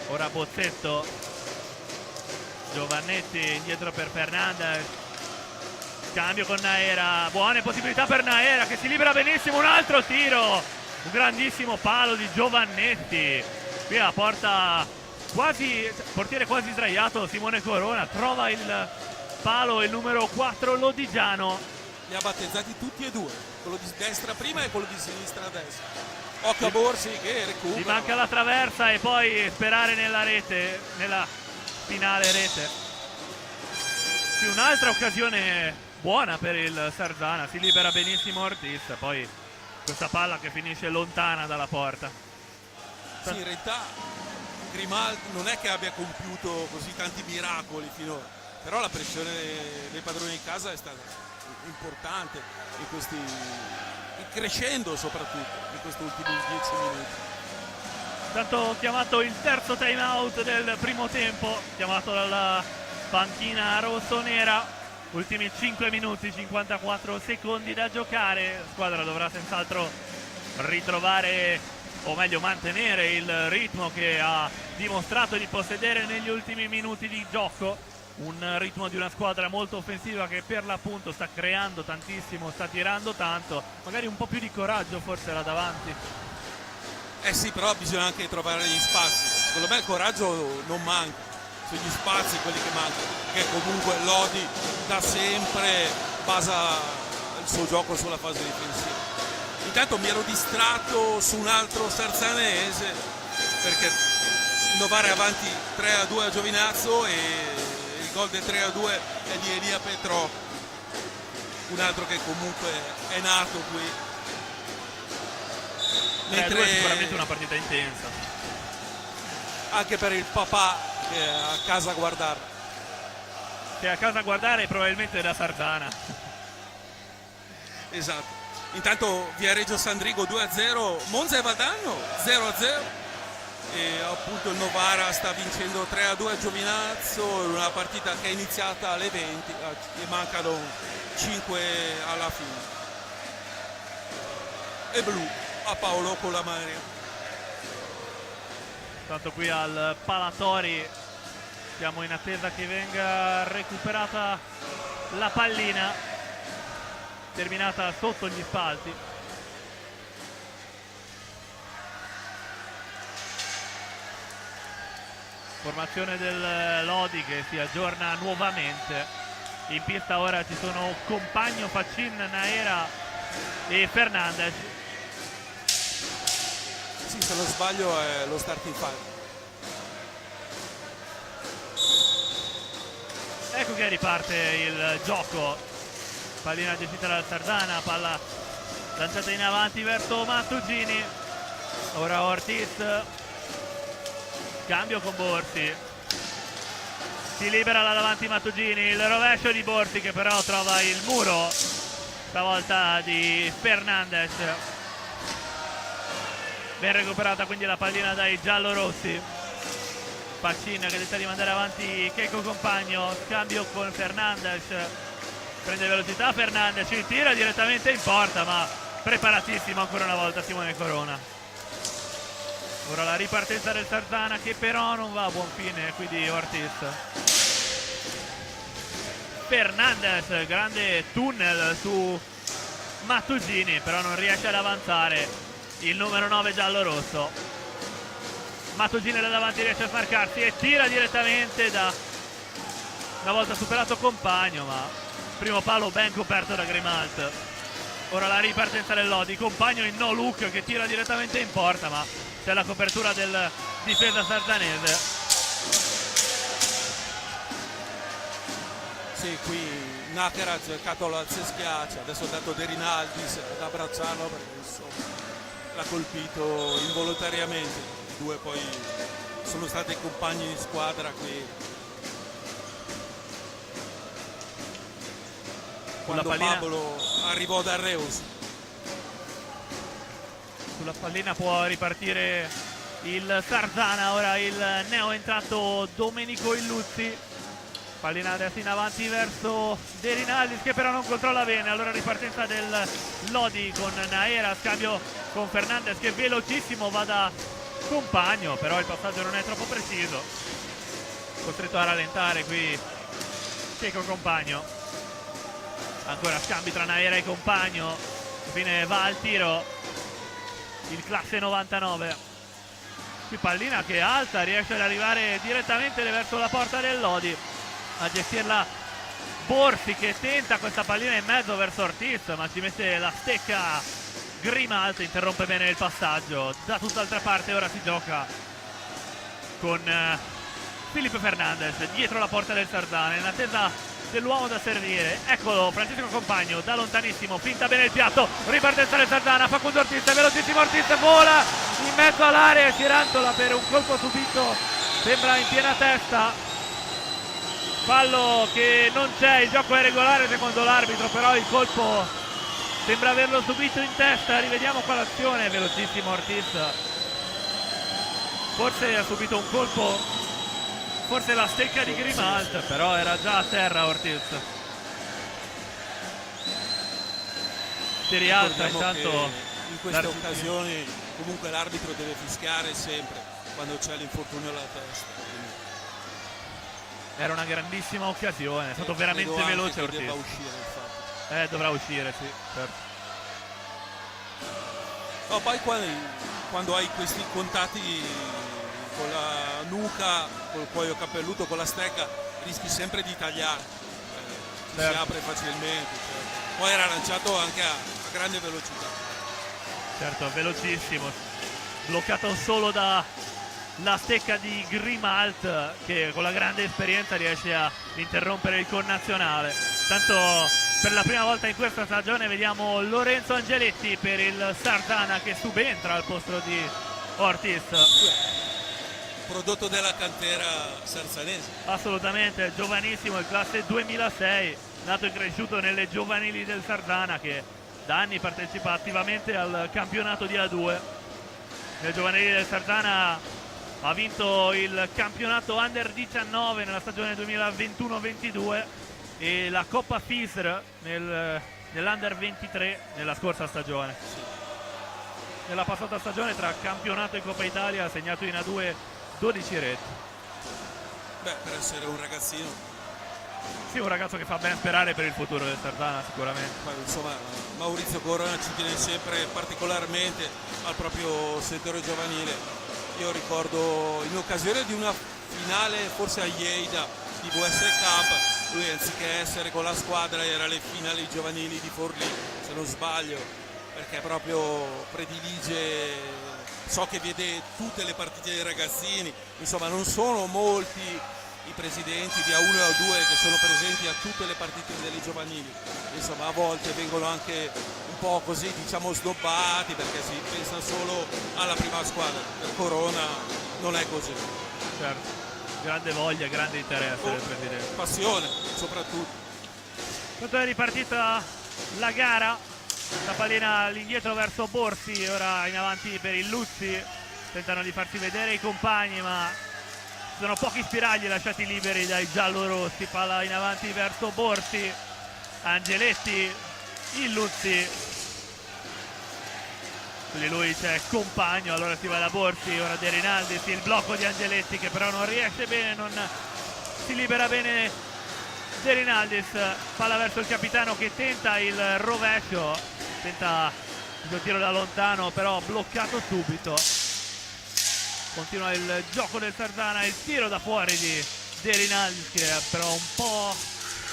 ora Bossetto, Giovannetti indietro per Fernandez, cambio con Naera, buone possibilità per Naera che si libera benissimo, un altro tiro, un grandissimo palo di Giovannetti, qui la porta quasi, portiere quasi sdraiato Simone Corona, trova il palo il numero 4 lodigiano. Li ha battezzati tutti e due, quello di destra prima e quello di sinistra adesso. Occhio a Borsi che recupera. Gli manca la traversa e poi sperare nella rete, nella finale rete. Qui un'altra occasione buona per il Sardana, si libera benissimo Ortiz, poi questa palla che finisce lontana dalla porta. Sì, in realtà Grimaldi non è che abbia compiuto così tanti miracoli finora, però la pressione dei padroni di casa è stata importante in questi, crescendo soprattutto in questi ultimi 10 minuti. Tanto chiamato il terzo time out del primo tempo, chiamato dalla panchina rossonera, ultimi 5 minuti 54 secondi da giocare, la squadra dovrà senz'altro ritrovare, o meglio mantenere il ritmo che ha dimostrato di possedere negli ultimi minuti di gioco, un ritmo di una squadra molto offensiva che per l'appunto sta creando tantissimo, sta tirando tanto, magari un po' più di coraggio forse là davanti. Eh sì, però bisogna anche trovare gli spazi, secondo me il coraggio non manca, sono gli spazi quelli che mancano, che comunque Lodi da sempre basa il suo gioco sulla fase difensiva. Intanto mi ero distratto su un altro sarzanese perché Novara è avanti 3-2 a Giovinazzo e il gol del 3-2 è di Elia Petrò, un altro che comunque è nato qui. Mentre sicuramente una partita intensa. Anche per il papà che è a casa a guardare. Che è a casa a guardare probabilmente da Sardana. Esatto. Intanto Viareggio Sandrigo 2-0, Monza e Vadano 0-0 e appunto il Novara sta vincendo 3-2 a Giovinazzo, una partita che è iniziata alle 20 e mancano 5 alla fine. E blu a Paolo Colamaria. Tanto qui al Palatori siamo in attesa che venga recuperata la pallina, terminata sotto gli spalti. Formazione del Lodi che si aggiorna nuovamente. In pista ora ci sono Compagno, Faccin, Naera e Fernandez. Sì, se non sbaglio è lo starting five. Ecco che riparte il gioco, pallina gestita dal Sardana, palla lanciata in avanti verso Mattugini, ora Ortiz, cambio con Borsi, si libera là davanti Mattugini, il rovescio di Borsi che però trova il muro, stavolta di Fernandez, ben recuperata quindi la pallina dai giallorossi. Pacin che tenta di mandare avanti Keiko Compagno, scambio con Fernandez, prende velocità Fernandez, ci tira direttamente in porta, ma preparatissimo ancora una volta Simone Corona. Ora la ripartenza del Sarzana che però non va a buon fine, qui di Ortiz. Fernandez, grande tunnel su Mattugini, però non riesce ad avanzare il numero 9 giallo-rosso. Mattugini da davanti riesce a smarcarsi e tira direttamente da, una volta superato Compagno, ma primo palo ben coperto da Grimalt. Ora la ripartenza del Lodi, Compagno in no look che tira direttamente in porta, ma c'è la copertura del difesa sarzanese. Sì, qui Nacher ha cercato la schiaccia, adesso ha dato De Rinaldis ad abbracciarlo perché insomma l'ha colpito involontariamente. I due poi sono stati compagni di squadra qui. Quando Pablo arrivò da Reus. Sulla pallina può ripartire il Sarzana, ora il neo entrato Domenico Illuzzi. Pallina adesso in avanti verso De Rinaldis che però non controlla bene, allora ripartenza del Lodi con Naera, scambio con Fernandez che velocissimo va da Compagno, però il passaggio non è troppo preciso, costretto a rallentare qui Keiko Compagno. Ancora scambi tra Naera e Compagno, infine va al tiro il classe 99. Qui pallina che è alta, riesce ad arrivare direttamente verso la porta del Lodi, a gestirla Borsi che tenta questa pallina in mezzo verso Ortiz, ma ci mette la stecca Grimalt, interrompe bene il passaggio. Da tutt'altra parte ora si gioca con Filippo Fernandez dietro la porta del Sarzana in attesa dell'uomo da servire. Eccolo Francesco Compagno da lontanissimo, finta bene il piatto, ripartenza del Sarzana, Facundo Ortiz, velocissimo Ortiz, vola in mezzo all'area e si rantola per un colpo subito, sembra in piena testa. Fallo che non c'è, il gioco è regolare secondo l'arbitro, però il colpo sembra averlo subito in testa. Rivediamo qua l'azione, velocissimo Ortiz, forse ha subito un colpo, forse la stecca di Grimalt, però era già a terra Ortiz. Si rialza intanto. In queste occasioni comunque l'arbitro deve fischiare sempre quando c'è l'infortunio alla testa. Quindi era una grandissima occasione, è stato veramente veloce Ortiz. Deve uscire, infatti. Dovrà uscire, sì, certo. No, poi quando hai questi contatti con la nuca, col cuoio capelluto, con la stecca, rischi sempre di tagliare, si apre facilmente. Certo. Poi era lanciato anche a grande velocità. Certo, velocissimo, bloccato solo da la stecca di Grimalt che con la grande esperienza riesce a interrompere il connazionale. Tanto per la prima volta in questa stagione vediamo Lorenzo Angeletti per il Sarzana che subentra al posto di Ortiz. Prodotto della cantera sarzanese. Assolutamente, giovanissimo, il classe 2006, nato e cresciuto nelle giovanili del Sarzana che da anni partecipa attivamente al campionato di A2. Nelle giovanili del Sarzana ha vinto il campionato Under 19 nella stagione 2021-22 e la Coppa FISR nell'Under 23 nella scorsa stagione. Nella passata stagione tra campionato e Coppa Italia ha segnato in A2 12 reti. Beh, per essere un ragazzino. Sì, un ragazzo che fa ben sperare per il futuro del Sarzana sicuramente. Ma, insomma, Maurizio Corona ci tiene sempre particolarmente al proprio settore giovanile. Io ricordo in occasione di una finale forse a Lleida di VS Cup, lui anziché essere con la squadra era alle finali giovanili di Forlì, se non sbaglio, perché proprio predilige, so che vede tutte le partite dei ragazzini, insomma non sono molti i presidenti di A1 e A2 che sono presenti a tutte le partite delle giovanili, insomma a volte vengono anche un po' così diciamo snobbati perché si pensa solo alla prima squadra. Per Corona non è così. Certo, grande voglia, grande interesse del presidente. Passione soprattutto. Quanto è ripartita la gara, la pallina all'indietro verso Borsi, ora in avanti per il Luzzi, tentano di farsi vedere i compagni ma sono pochi spiragli lasciati liberi dai giallorossi. Palla in avanti verso Borsi, Angeletti, Illuzzi, su di lui c'è Compagno, allora si va da Borsi, ora De Rinaldi, il blocco di Angeletti che però non riesce bene, non si libera bene De Rinaldis, palla verso il capitano che tenta il rovescio, tenta il tiro da lontano però bloccato subito. Continua il gioco del Sardana, il tiro da fuori di De Rinaldis che è però un po'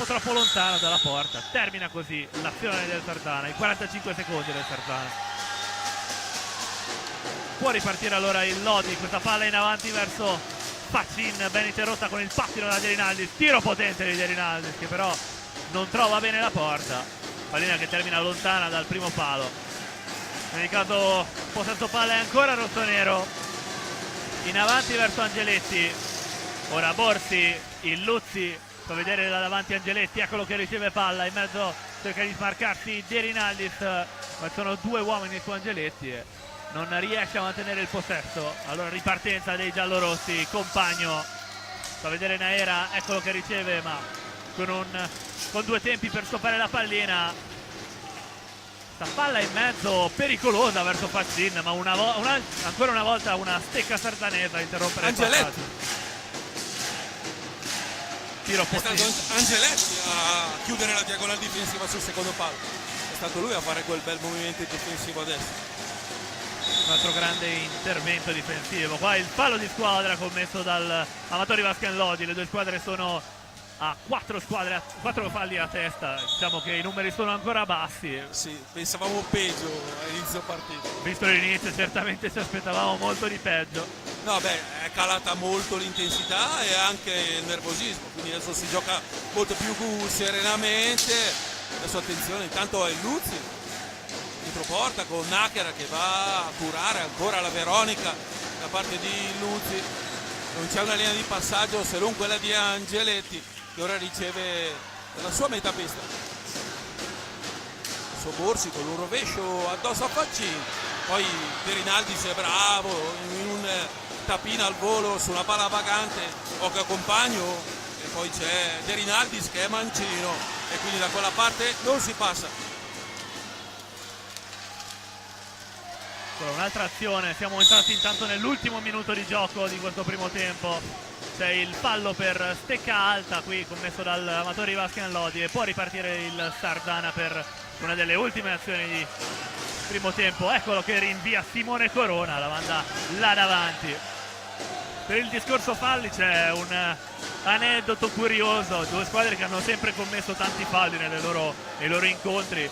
troppo lontano dalla porta. Termina così l'azione del Sardana, i 45 secondi del Sardana. Può ripartire allora il Lodi, questa palla in avanti verso Faccin, ben interrotta con il pattino da De Rinaldis, tiro potente di De Rinaldis che però non trova bene la porta, pallina che termina lontana dal primo palo. In ogni caso possesso palla è ancora rossonero, in avanti verso Angeletti, ora Borsi, Illuzzi, fa vedere da davanti Angeletti, eccolo che riceve palla, in mezzo cerca di smarcarsi De Rinaldis, ma sono due uomini su Angeletti e non riesce a mantenere il possesso. Allora ripartenza dei giallorossi, Compagno, fa vedere Naera, eccolo che riceve ma con due tempi per stoppare la pallina. Sta palla in mezzo pericolosa verso Faccin, ma ancora una volta una stecca sardanese a interrompere Angeletti. il passaggio. Tiro È stato potente. Angeletti a chiudere la diagonale difensiva sul secondo palo, è stato lui a fare quel bel movimento difensivo a destra. Un altro grande intervento difensivo. Qua il fallo di squadra commesso dal Amatori Vascan Lodi. Le due squadre sono a 4 falli a testa. Diciamo che i numeri sono ancora bassi. Sì, pensavamo peggio all'inizio partita. Visto l'inizio certamente ci aspettavamo molto di peggio. No, beh, è calata molto l'intensità e anche il nervosismo, quindi adesso si gioca molto più serenamente. Adesso attenzione, intanto è Luzzi porta con Nakera che va a curare ancora la Veronica da parte di Luzzi. Non c'è una linea di passaggio se non quella di Angeletti che ora riceve la sua metà pista. Borsi con un rovescio addosso a Faccin, poi De Rinaldis è bravo in un tapino al volo su una palla vagante, Oca Compagno e poi c'è De Rinaldis che è mancino e quindi da quella parte non si passa. Un'altra azione, siamo entrati intanto nell'ultimo minuto di gioco di questo primo tempo. C'è il fallo per stecca alta qui commesso dal Amatori Vascan Lodi e può ripartire il Sardana per una delle ultime azioni di primo tempo. Eccolo che rinvia Simone Corona, la manda là davanti. Per il discorso falli c'è un aneddoto curioso, due squadre che hanno sempre commesso tanti falli nei loro incontri.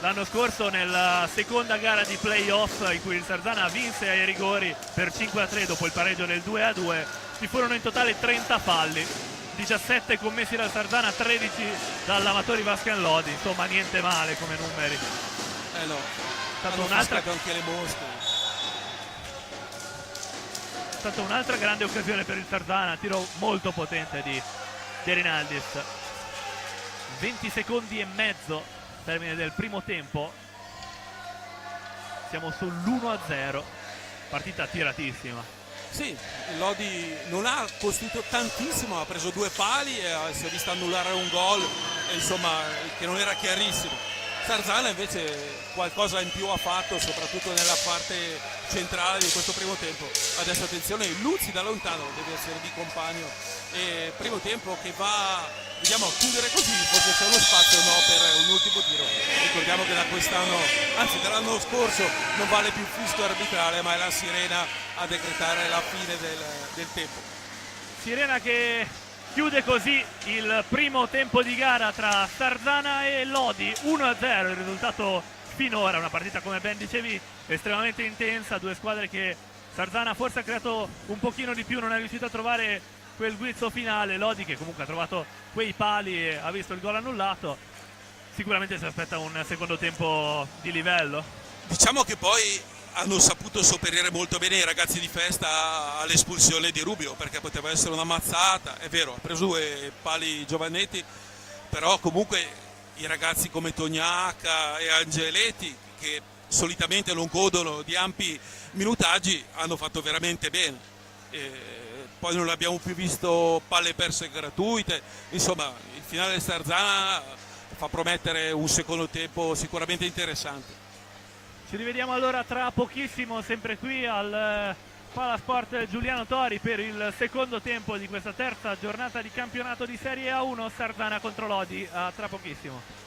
L'anno scorso nella seconda gara di playoff in cui il Sardana vinse ai rigori per 5-3 dopo il pareggio del 2-2, ci furono in totale 30 falli, 17 commessi dal Sardana, 13 dall'Amatori Vascan Lodi, insomma niente male come numeri. No, È stata anche le mosche. È stata un'altra grande occasione per il Sardana, tiro molto potente di De Rinaldis. 20 secondi e mezzo termine del primo tempo, siamo sull'1-0, partita tiratissima. Sì, Lodi non ha costruito tantissimo, ha preso due pali e si è visto annullare un gol, insomma, che non era chiarissimo. Sardana invece qualcosa in più ha fatto, soprattutto nella parte centrale di questo primo tempo. Adesso attenzione, Luzzi da lontano deve essere di Compagno e primo tempo che va, vediamo, a chiudere così, forse c'è uno spazio no per un ultimo tiro. Ricordiamo che da quest'anno, anzi dall'anno scorso, non vale più il fischio arbitrale ma è la sirena a decretare la fine del tempo. Sirena che chiude così il primo tempo di gara tra Sardana e Lodi, 1-0 il risultato finora, una partita come ben dicevi estremamente intensa, due squadre che Sardana forse ha creato un pochino di più, non è riuscito a trovare quel guizzo finale, Lodi che comunque ha trovato quei pali e ha visto il gol annullato, sicuramente si aspetta un secondo tempo di livello. Diciamo che poi hanno saputo sopperire molto bene i ragazzi di Festa all'espulsione di Rubio, perché poteva essere una mazzata, è vero, ha preso due pali Giovannetti, però comunque i ragazzi come Tognaca e Angeletti, che solitamente non godono di ampi minutaggi, hanno fatto veramente bene. poi non abbiamo più visto palle perse gratuite, insomma il finale Sarzana fa promettere un secondo tempo sicuramente interessante. Ci rivediamo allora tra pochissimo, sempre qui al Palasport Giuliano Tori per il secondo tempo di questa terza giornata di campionato di Serie A1, Sarzana contro Lodi. A tra pochissimo.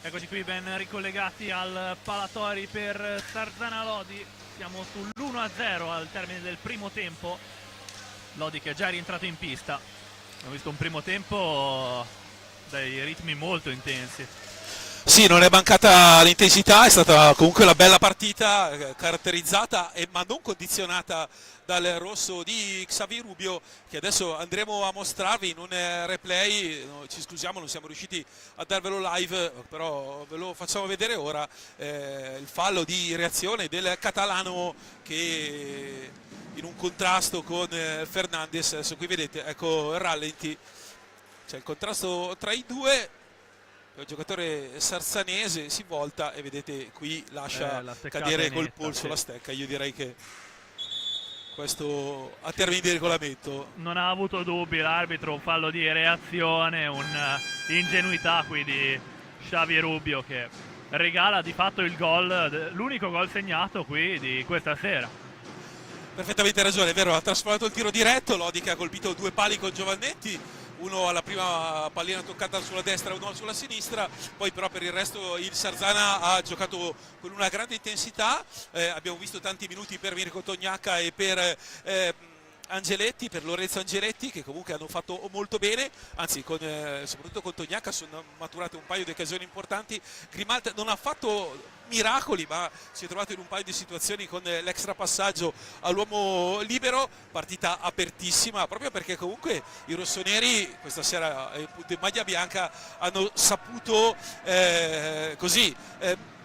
Eccoci qui ben ricollegati al Palatori per Sarzana Lodi. Siamo sull'1-0 al termine del primo tempo. Lodi che è già rientrato in pista. Abbiamo visto un primo tempo dai ritmi molto intensi. Sì, non è mancata l'intensità, è stata comunque una bella partita, caratterizzata ma non condizionata dal rosso di Xavi Rubio, che adesso andremo a mostrarvi in un replay. Ci scusiamo, non siamo riusciti a darvelo live, però ve lo facciamo vedere ora. Il fallo di reazione del catalano che in un contrasto con Fernandes, adesso qui vedete, ecco il rallenti, c'è il contrasto tra i due. Il giocatore sarzanese si volta e vedete qui lascia cadere col polso la stecca. Io direi che questo a termini di regolamento non ha avuto dubbi l'arbitro, un fallo di reazione, un'ingenuità qui di Xavi Rubio che regala di fatto il gol, l'unico gol segnato qui di questa sera. Perfettamente ragione, è vero, ha trasformato il tiro diretto. Lodi che ha colpito due pali con Giovannetti, uno alla prima pallina toccata sulla destra e uno sulla sinistra, poi però per il resto il Sarzana ha giocato con una grande intensità. Abbiamo visto tanti minuti per Mirko Tognacca e per Angeletti, per Lorenzo Angeletti, che comunque hanno fatto molto bene, anzi soprattutto con Tognacca sono maturate un paio di occasioni importanti. Grimalt non ha fatto miracoli, ma si è trovato in un paio di situazioni con l'extra passaggio all'uomo libero. Partita apertissima, proprio perché comunque i rossoneri questa sera in maglia bianca hanno saputo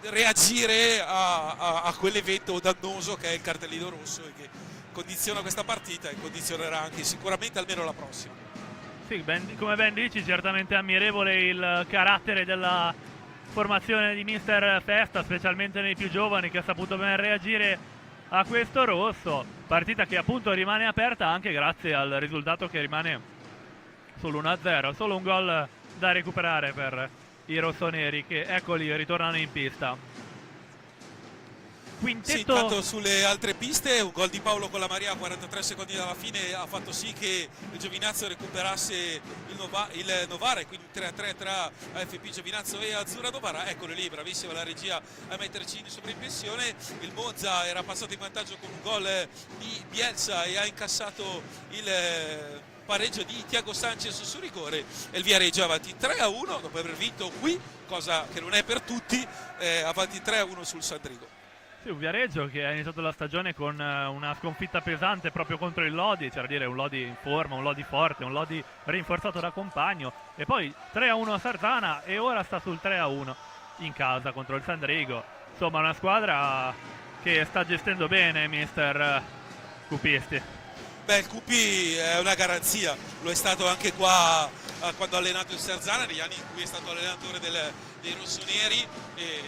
reagire a quell'evento dannoso che è il cartellino rosso e che condiziona questa partita e condizionerà anche sicuramente almeno la prossima. Sì, come ben dici, certamente ammirevole il carattere della formazione di Mister Festa, specialmente nei più giovani, che ha saputo ben reagire a questo rosso. Partita che appunto rimane aperta anche grazie al risultato che rimane sull'1-0. Solo un gol da recuperare per i rossoneri che, eccoli, ritornano in pista. Quintetto... Sì, intanto sulle altre piste un gol di Paolo con la Maria a 43 secondi dalla fine ha fatto sì che il Giovinazzo recuperasse il Novara, e quindi 3-3 tra AFP Giovinazzo e Azzurra Novara. Eccolo lì, bravissima la regia a metterci in sovraimpressione. Il Monza era passato in vantaggio con un gol di Bielsa e ha incassato il pareggio di Thiago Sanchez su rigore, e il Viareggio avanti 3-1 dopo aver vinto qui, cosa che non è per tutti, avanti 3-1 sul Sandrigo. Sì, un Viareggio che ha iniziato la stagione con una sconfitta pesante proprio contro il Lodi, cioè a dire un Lodi in forma, un Lodi forte, un Lodi rinforzato da compagno, e poi 3-1 a Sarzana e ora sta sul 3-1 in casa contro il Sandrigo. Insomma, una squadra che sta gestendo bene mister Cupisti. Beh, il Cupi è una garanzia, lo è stato anche qua quando ha allenato il Sarzana, negli anni in cui è stato allenatore dei rossoneri, e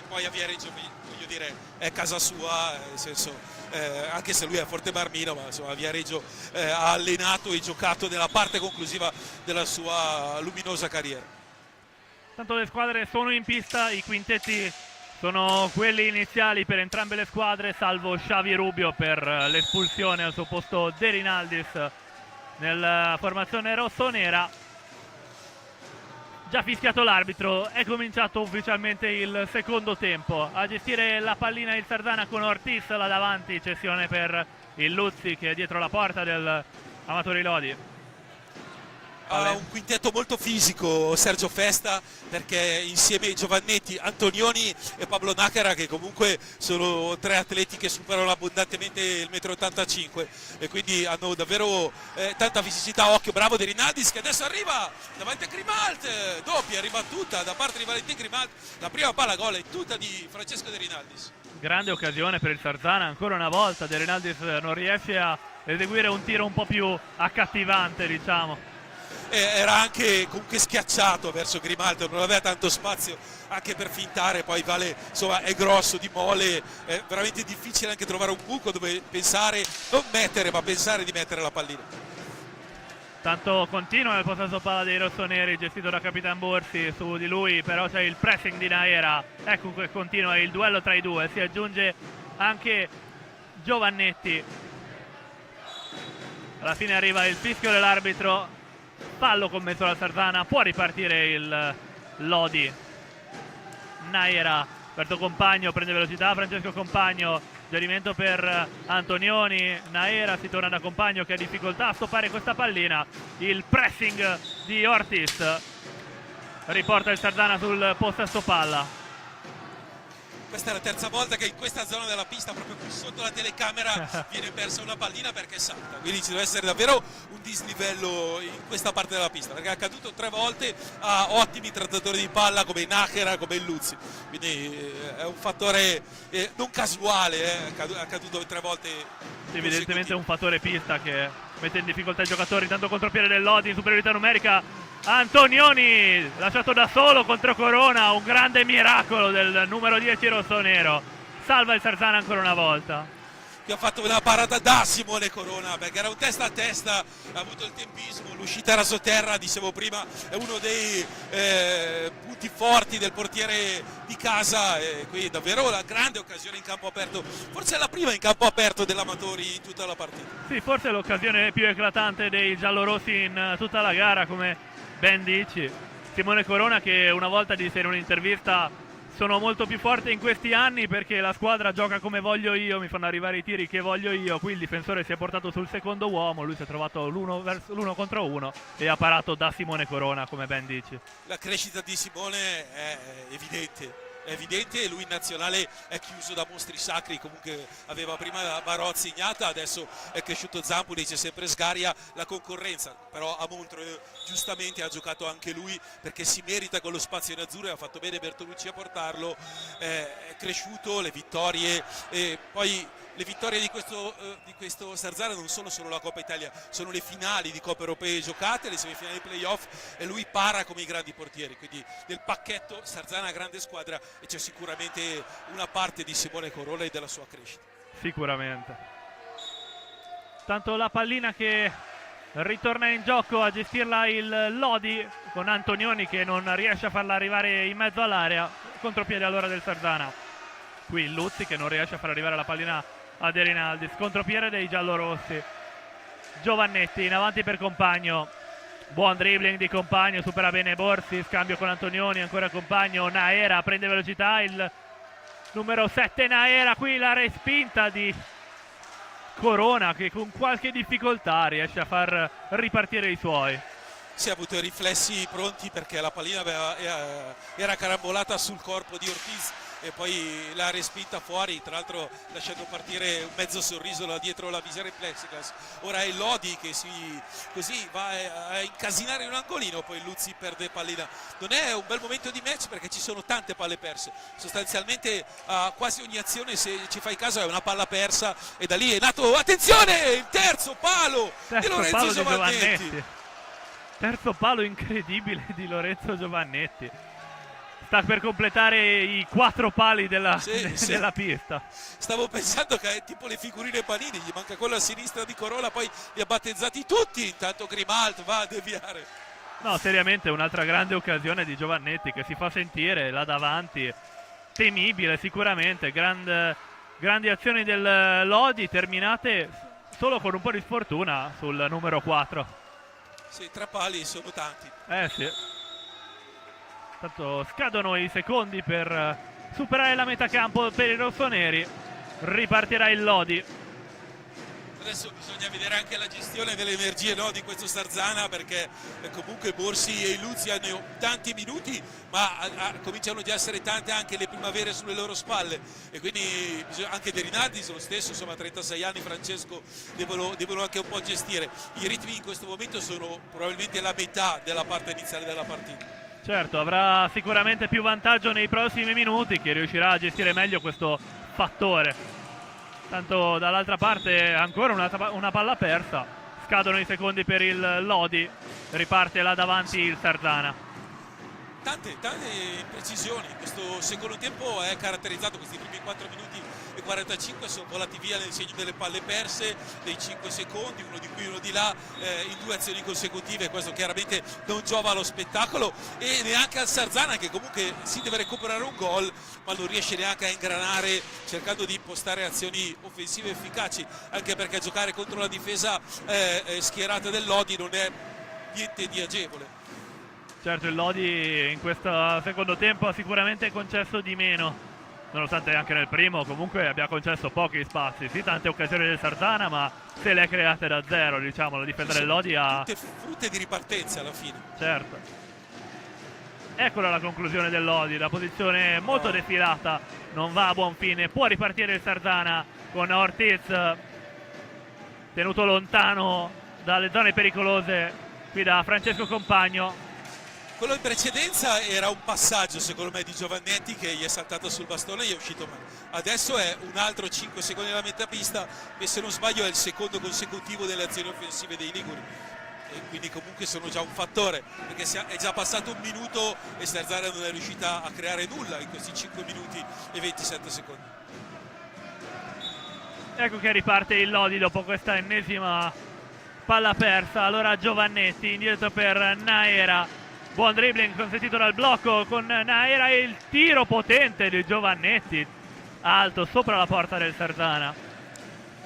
poi a Viareggio, voglio dire, è casa sua, nel senso, anche se lui è a Forte Marmino, ma insomma a Viareggio ha allenato e giocato nella parte conclusiva della sua luminosa carriera. Tanto le squadre sono in pista, i quintetti sono quelli iniziali per entrambe le squadre, salvo Xavi Rubio per l'espulsione al suo posto De Rinaldis nella formazione rossonera. Già fischiato l'arbitro, è cominciato ufficialmente il secondo tempo. A gestire la pallina il Sarzana con Ortiz là davanti, cessione per il Luzzi che è dietro la porta del Amatori Lodi. Ha un quintetto molto fisico Sergio Festa, perché insieme ai Giovannetti, Antonioni e Pablo Nácara, che comunque sono tre atleti che superano abbondantemente il 1,85 m, e quindi hanno davvero tanta fisicità. Occhio, bravo De Rinaldis che adesso arriva davanti a Grimalt, doppia ribattuta da parte di Valentin Grimalt, la prima palla gol è tutta di Francesco De Rinaldis. Grande occasione per il Sarzana, ancora una volta De Rinaldis non riesce a eseguire un tiro un po' più accattivante, diciamo. Era anche comunque schiacciato verso Grimalt, non aveva tanto spazio anche per fintare, poi Vale insomma è grosso di mole, è veramente difficile anche trovare un buco dove pensare, non mettere, ma pensare di mettere la pallina. Tanto continua il possesso palla dei rossoneri gestito da Capitan Borsi, su di lui però c'è il pressing di Naera. Ecco che continua il duello tra i due, si aggiunge anche Giovannetti. Alla fine arriva il fischio dell'arbitro, fallo commesso dalla Sarzana, può ripartire il Lodi. Naera verso Compagno, prende velocità Francesco Compagno, suggerimento per Antonioni. Naera si torna da Compagno che ha difficoltà a stoppare questa pallina, il pressing di Ortiz riporta il Sardana sul possesso palla. Questa è la terza volta che in questa zona della pista, proprio qui sotto la telecamera, viene persa una pallina perché salta. Quindi ci deve essere davvero un dislivello in questa parte della pista, perché è accaduto 3 volte a ottimi trattatori di palla come Nájera, come Luzzi. Quindi è un fattore non casuale, è accaduto 3 volte. Sì, evidentemente è un fattore pista che mette in difficoltà i giocatori. Intanto contropiede del Lodi in superiorità numerica. Antonioni lasciato da solo contro Corona, un grande miracolo del numero 10 rossonero, salva il Sarzana ancora una volta. Che ha fatto una parata da Simone Corona, perché era un testa a testa, ha avuto il tempismo, l'uscita era sotterra, dicevo prima, è uno dei punti forti del portiere di casa, e qui davvero la grande occasione in campo aperto, forse è la prima in campo aperto dell'Amatori in tutta la partita. Sì, forse è l'occasione più eclatante dei giallorossi in tutta la gara, come ben dici. Simone Corona, che una volta disse in un'intervista: sono molto più forte in questi anni perché la squadra gioca come voglio io, mi fanno arrivare i tiri che voglio io. Qui il difensore si è portato sul secondo uomo, lui si è trovato l'uno contro uno e ha parato da Simone Corona, come ben dici. La crescita di Simone è evidente, e lui in nazionale è chiuso da mostri sacri. Comunque aveva prima Barozzi, Ignata, adesso è cresciuto Zampoli, c'è sempre Sgaria, la concorrenza, però a Montreux giustamente ha giocato anche lui perché si merita con lo spazio in azzurro e ha fatto bene Bertolucci a portarlo. È cresciuto, le vittorie, e poi le vittorie di questo Sarzana non sono solo la Coppa Italia, sono le finali di Coppe Europee giocate, le semifinali di playoff, e lui para come i grandi portieri. Quindi nel pacchetto Sarzana grande squadra, e c'è sicuramente una parte di Simone Corona e della sua crescita. Sicuramente. Tanto la pallina che ritorna in gioco, a gestirla il Lodi con Antonioni che non riesce a farla arrivare in mezzo all'area. Contropiede allora del Sarzana. Qui il Luzzi che non riesce a far arrivare la pallina a De Rinaldi. Contropiede dei giallorossi. Giovannetti in avanti per Compagno. Buon dribbling di Compagno, supera bene Borsi, scambio con Antonioni, ancora Compagno. Naera prende velocità, il numero 7 Naera, qui la respinta di Corona che con qualche difficoltà riesce a far ripartire i suoi. Si è avuto i riflessi pronti perché la pallina era carambolata sul corpo di Ortiz e poi l'ha respinta fuori, tra l'altro lasciando partire un mezzo sorriso là dietro la visiera in plexiglass. Ora è Lodi che così va a incasinare un angolino, poi Luzzi perde pallina. Non è un bel momento di match perché ci sono tante palle perse, sostanzialmente a quasi ogni azione, se ci fai caso, è una palla persa, e da lì è nato, attenzione, il terzo palo di Lorenzo Giovannetti. Terzo palo incredibile di Lorenzo Giovannetti. Sta per completare i 4 pali della pista. Stavo pensando che è tipo le figurine Panini, gli manca quello a sinistra di Corona, poi li ha battezzati tutti. Intanto Grimalt va a deviare. No, seriamente un'altra grande occasione di Giovannetti che si fa sentire là davanti, temibile sicuramente. Grandi azioni del Lodi terminate solo con un po' di sfortuna sul numero 4. Sì, 3 pali sono tanti. Sì. Tanto scadono i secondi per superare la metà campo per i rossoneri. Ripartirà il Lodi. Adesso bisogna vedere anche la gestione delle energie, no, di questo Sarzana, perché comunque Borsi e Luzzi hanno tanti minuti, ma cominciano già a essere tante anche le primavere sulle loro spalle, e quindi anche De Rinaldi sono lo stesso, insomma 36 anni, Francesco, devono anche un po' gestire. I ritmi in questo momento sono probabilmente la metà della parte iniziale della partita. Certo, avrà sicuramente più vantaggio nei prossimi minuti, che riuscirà a gestire meglio questo fattore. Tanto dall'altra parte ancora una palla persa, scadono i secondi per il Lodi, riparte là davanti il Sarzana. Tante imprecisioni. Questo secondo tempo è caratterizzato, questi primi 4 minuti e 45 sono volati via nel segno delle palle perse, dei 5 secondi, uno di qui uno di là, in 2 azioni consecutive. Questo chiaramente non giova allo spettacolo e neanche al Sarzana, che comunque si deve recuperare un gol ma non riesce neanche a ingranare, cercando di impostare azioni offensive efficaci, anche perché giocare contro la difesa schierata del Lodi non è niente di agevole. Certo, il Lodi in questo secondo tempo ha sicuramente concesso di meno, nonostante anche nel primo comunque abbia concesso pochi spazi, sì, tante occasioni del Sarzana, ma se le ha create da zero, diciamo, la difesa del Lodi ha... Tutte frutte di ripartenza alla fine. Certo. Eccola la conclusione del Lodi, la posizione molto defilata, non va a buon fine, può ripartire il Sarzana con Ortiz tenuto lontano dalle zone pericolose qui da Francesco Compagno. Quello in precedenza era un passaggio secondo me di Giovannetti che gli è saltato sul bastone e gli è uscito male. Adesso è un altro 5 secondi alla metà pista e se non sbaglio è il secondo consecutivo delle azioni offensive dei Liguri. E quindi comunque sono già un fattore, perché è già passato un minuto e Sarzana non è riuscita a creare nulla in questi 5 minuti e 27 secondi. Ecco che riparte il Lodi dopo questa ennesima palla persa. Allora Giovannetti indietro per Naera, buon dribbling consentito dal blocco con Naera e il tiro potente di Giovannetti alto sopra la porta del Sarzana.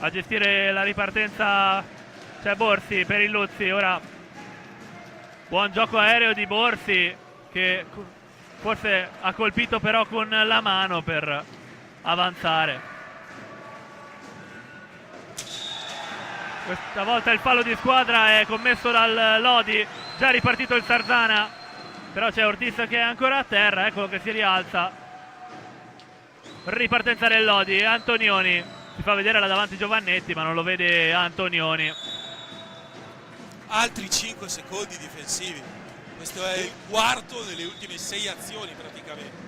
A gestire la ripartenza c'è Borsi per il Luzzi. Ora buon gioco aereo di Borsi che forse ha colpito però con la mano per avanzare. Questa volta il fallo di squadra è commesso dal Lodi, già ripartito il Sarzana, però c'è Ortiz che è ancora a terra, eccolo che si rialza. Ripartenza del Lodi, Antonioni, si fa vedere là davanti Giovannetti ma non lo vede Antonioni. Altri 5 secondi difensivi, questo è il quarto delle ultime 6 azioni praticamente.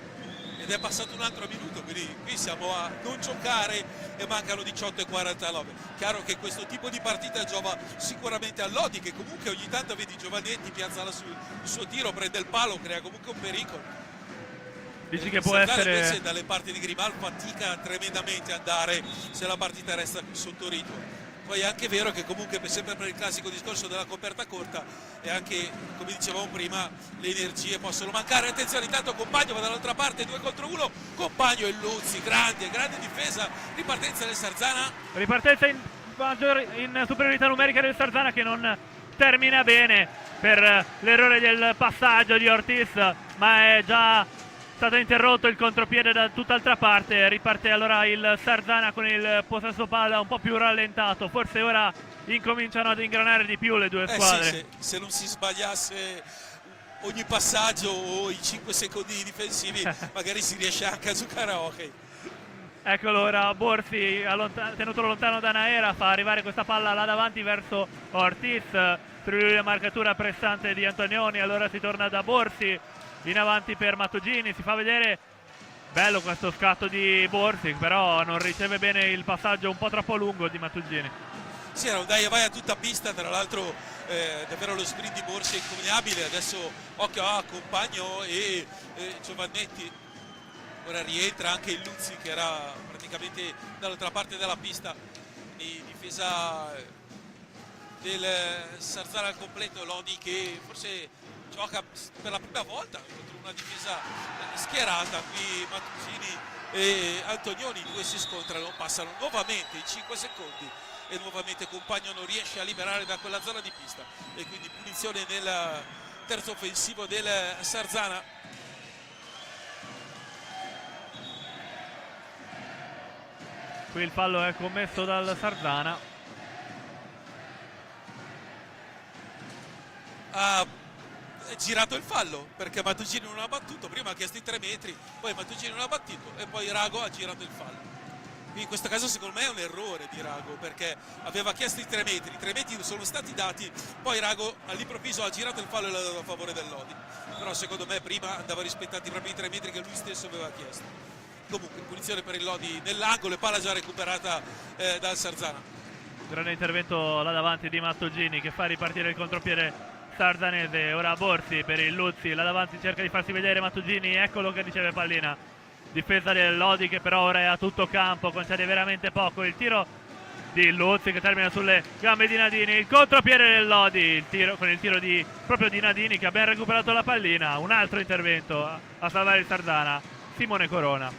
Ed è passato un altro minuto, quindi qui siamo a non giocare e mancano 18:49. Chiaro che questo tipo di partita giova sicuramente al Lodi, che comunque ogni tanto vedi Giovannetti, piazza il suo tiro, prende il palo, crea comunque un pericolo. Dici che può Sarzana essere... invece dalle parti di Grimal fatica tremendamente a andare se la partita resta sotto ritmo. Poi è anche vero che comunque sempre per il classico discorso della coperta corta e anche, come dicevamo prima, le energie possono mancare. Attenzione, intanto Compagno va dall'altra parte, 2 contro 1, Compagno e Luzzi, grande difesa, ripartenza del Sarzana. Ripartenza in superiorità numerica del Sarzana che non termina bene per l'errore del passaggio di Ortiz, ma è già stato interrotto il contropiede da tutt'altra parte. Riparte allora il Sarzana con il possesso palla un po' più rallentato, forse ora incominciano ad ingranare di più le due squadre. Sì, se non si sbagliasse ogni passaggio o i 5 secondi difensivi magari si riesce anche a giocare a hockey. Eccolo ora Borsi tenuto lontano da Naera, fa arrivare questa palla là davanti verso Ortiz, su lui la marcatura pressante di Antonioni, allora si torna da Borsi in avanti per Mattugini, si fa vedere, bello questo scatto di Borsi, però non riceve bene il passaggio un po' troppo lungo di Mattugini. Sì, era un dai e vai a tutta pista, tra l'altro davvero lo sprint di Borsi è incomiabile. Adesso occhio a Compagno e Giovannetti, ora rientra anche il Luzzi che era praticamente dall'altra parte della pista, in difesa del Sarzana al completo. Lodi che forse gioca per la prima volta contro una difesa schierata, qui Mattugini e Antonioni, due si scontrano, passano nuovamente i 5 secondi e nuovamente Compagno non riesce a liberare da quella zona di pista e quindi punizione nel terzo offensivo del Sarzana. Qui il fallo è commesso dal Sarzana. Ha girato il fallo perché Mattugini non ha battuto, prima ha chiesto i 3 metri, poi Mattugini non ha battuto e poi Rago ha girato il fallo. In questo caso secondo me è un errore di Rago perché aveva chiesto i 3 metri, i 3 metri sono stati dati, poi Rago all'improvviso ha girato il fallo e l'ha dato a favore del Lodi, però secondo me prima andava rispettati proprio i 3 metri che lui stesso aveva chiesto. Comunque punizione per il Lodi nell'angolo e palla già recuperata dal Sarzana. Grande intervento là davanti di Mattugini che fa ripartire il contropiede sarzanese. Ora Borsi per il Luzzi, là davanti cerca di farsi vedere Mattugini, eccolo che riceve pallina. Difesa del Lodi che però ora è a tutto campo, concede veramente poco. Il tiro di Luzzi che termina sulle gambe di Nadini, il contropiede del Lodi, il tiro, con il tiro proprio di Nadini che ha ben recuperato la pallina. Un altro intervento a salvare il Sarzana, Simone Corona.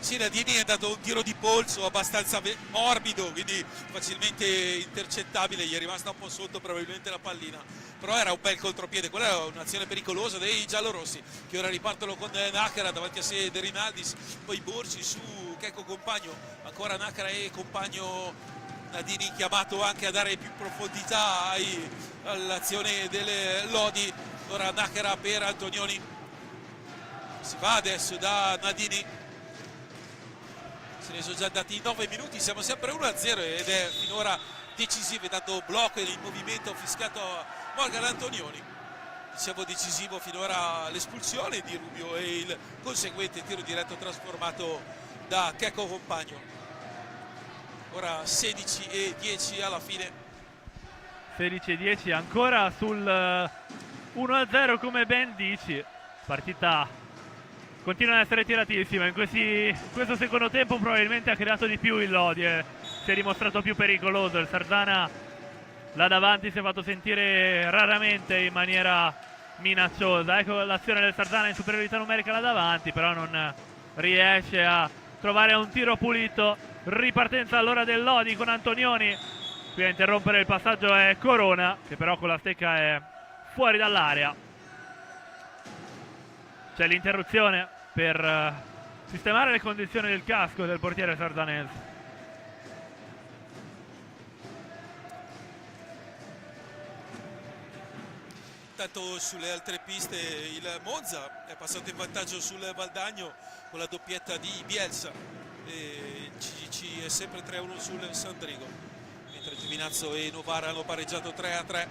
Sì, Nadini è dato un tiro di polso abbastanza morbido, quindi facilmente intercettabile, gli è rimasta un po' sotto probabilmente la pallina, però era un bel contropiede, quella era un'azione pericolosa dei giallorossi che ora ripartono con Nakara davanti a sé De Rinaldis, poi Borgi su Checco Compagno, ancora Nakara e Compagno, Nadini chiamato anche a dare più profondità all'azione delle Lodi, ora Nakara per Antonioni, si va adesso da Nadini. Se ne sono già dati 9 minuti, siamo sempre 1-0 ed è finora decisivo, è dato blocco e il movimento fischiato a Morgan Antonioni. Dicevo decisivo finora l'espulsione di Rubio e il conseguente tiro diretto trasformato da Checco Compagno. Ora 16-10 alla fine. 16-10 ancora sul 1-0 come ben dici. Partita continua ad essere tiratissima, in questo secondo tempo probabilmente ha creato di più il Lodi, si è dimostrato più pericoloso, il Sarzana là davanti si è fatto sentire raramente in maniera minacciosa, ecco l'azione del Sarzana in superiorità numerica là davanti, però non riesce a trovare un tiro pulito, ripartenza allora del Lodi con Antonioni, qui a interrompere il passaggio è Corona, che però con la stecca è fuori dall'area. C'è l'interruzione per sistemare le condizioni del casco del portiere sarzanese. Intanto sulle altre piste il Monza è passato in vantaggio sul Valdagno con la doppietta di Bielsa e il CGC è sempre 3-1 sul Sandrigo, mentre Giovinazzo e Novara hanno pareggiato 3-3.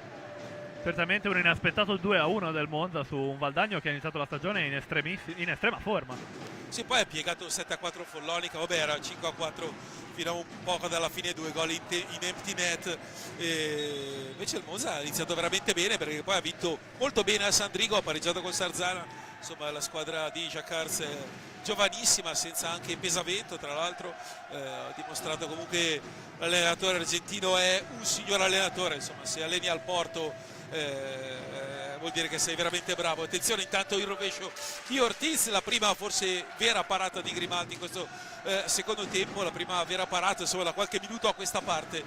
Certamente un inaspettato 2-1 del Monza su un Valdagno che ha iniziato la stagione in estrema forma. Sì, poi ha piegato 7-4 Follonica, vabbè era 5-4 fino a un poco dalla fine, 2 gol in empty net, e invece il Monza ha iniziato veramente bene perché poi ha vinto molto bene a Sandrigo, ha pareggiato con Sarzana, insomma la squadra di Jacquarz è giovanissima, senza anche Pesavento tra l'altro, ha dimostrato comunque l'allenatore argentino è un signor allenatore, insomma se alleni al Porto vuol dire che sei veramente bravo. Attenzione intanto il rovescio di Ortiz, la prima forse vera parata di Grimaldi in questo secondo tempo, la prima vera parata insomma da qualche minuto a questa parte.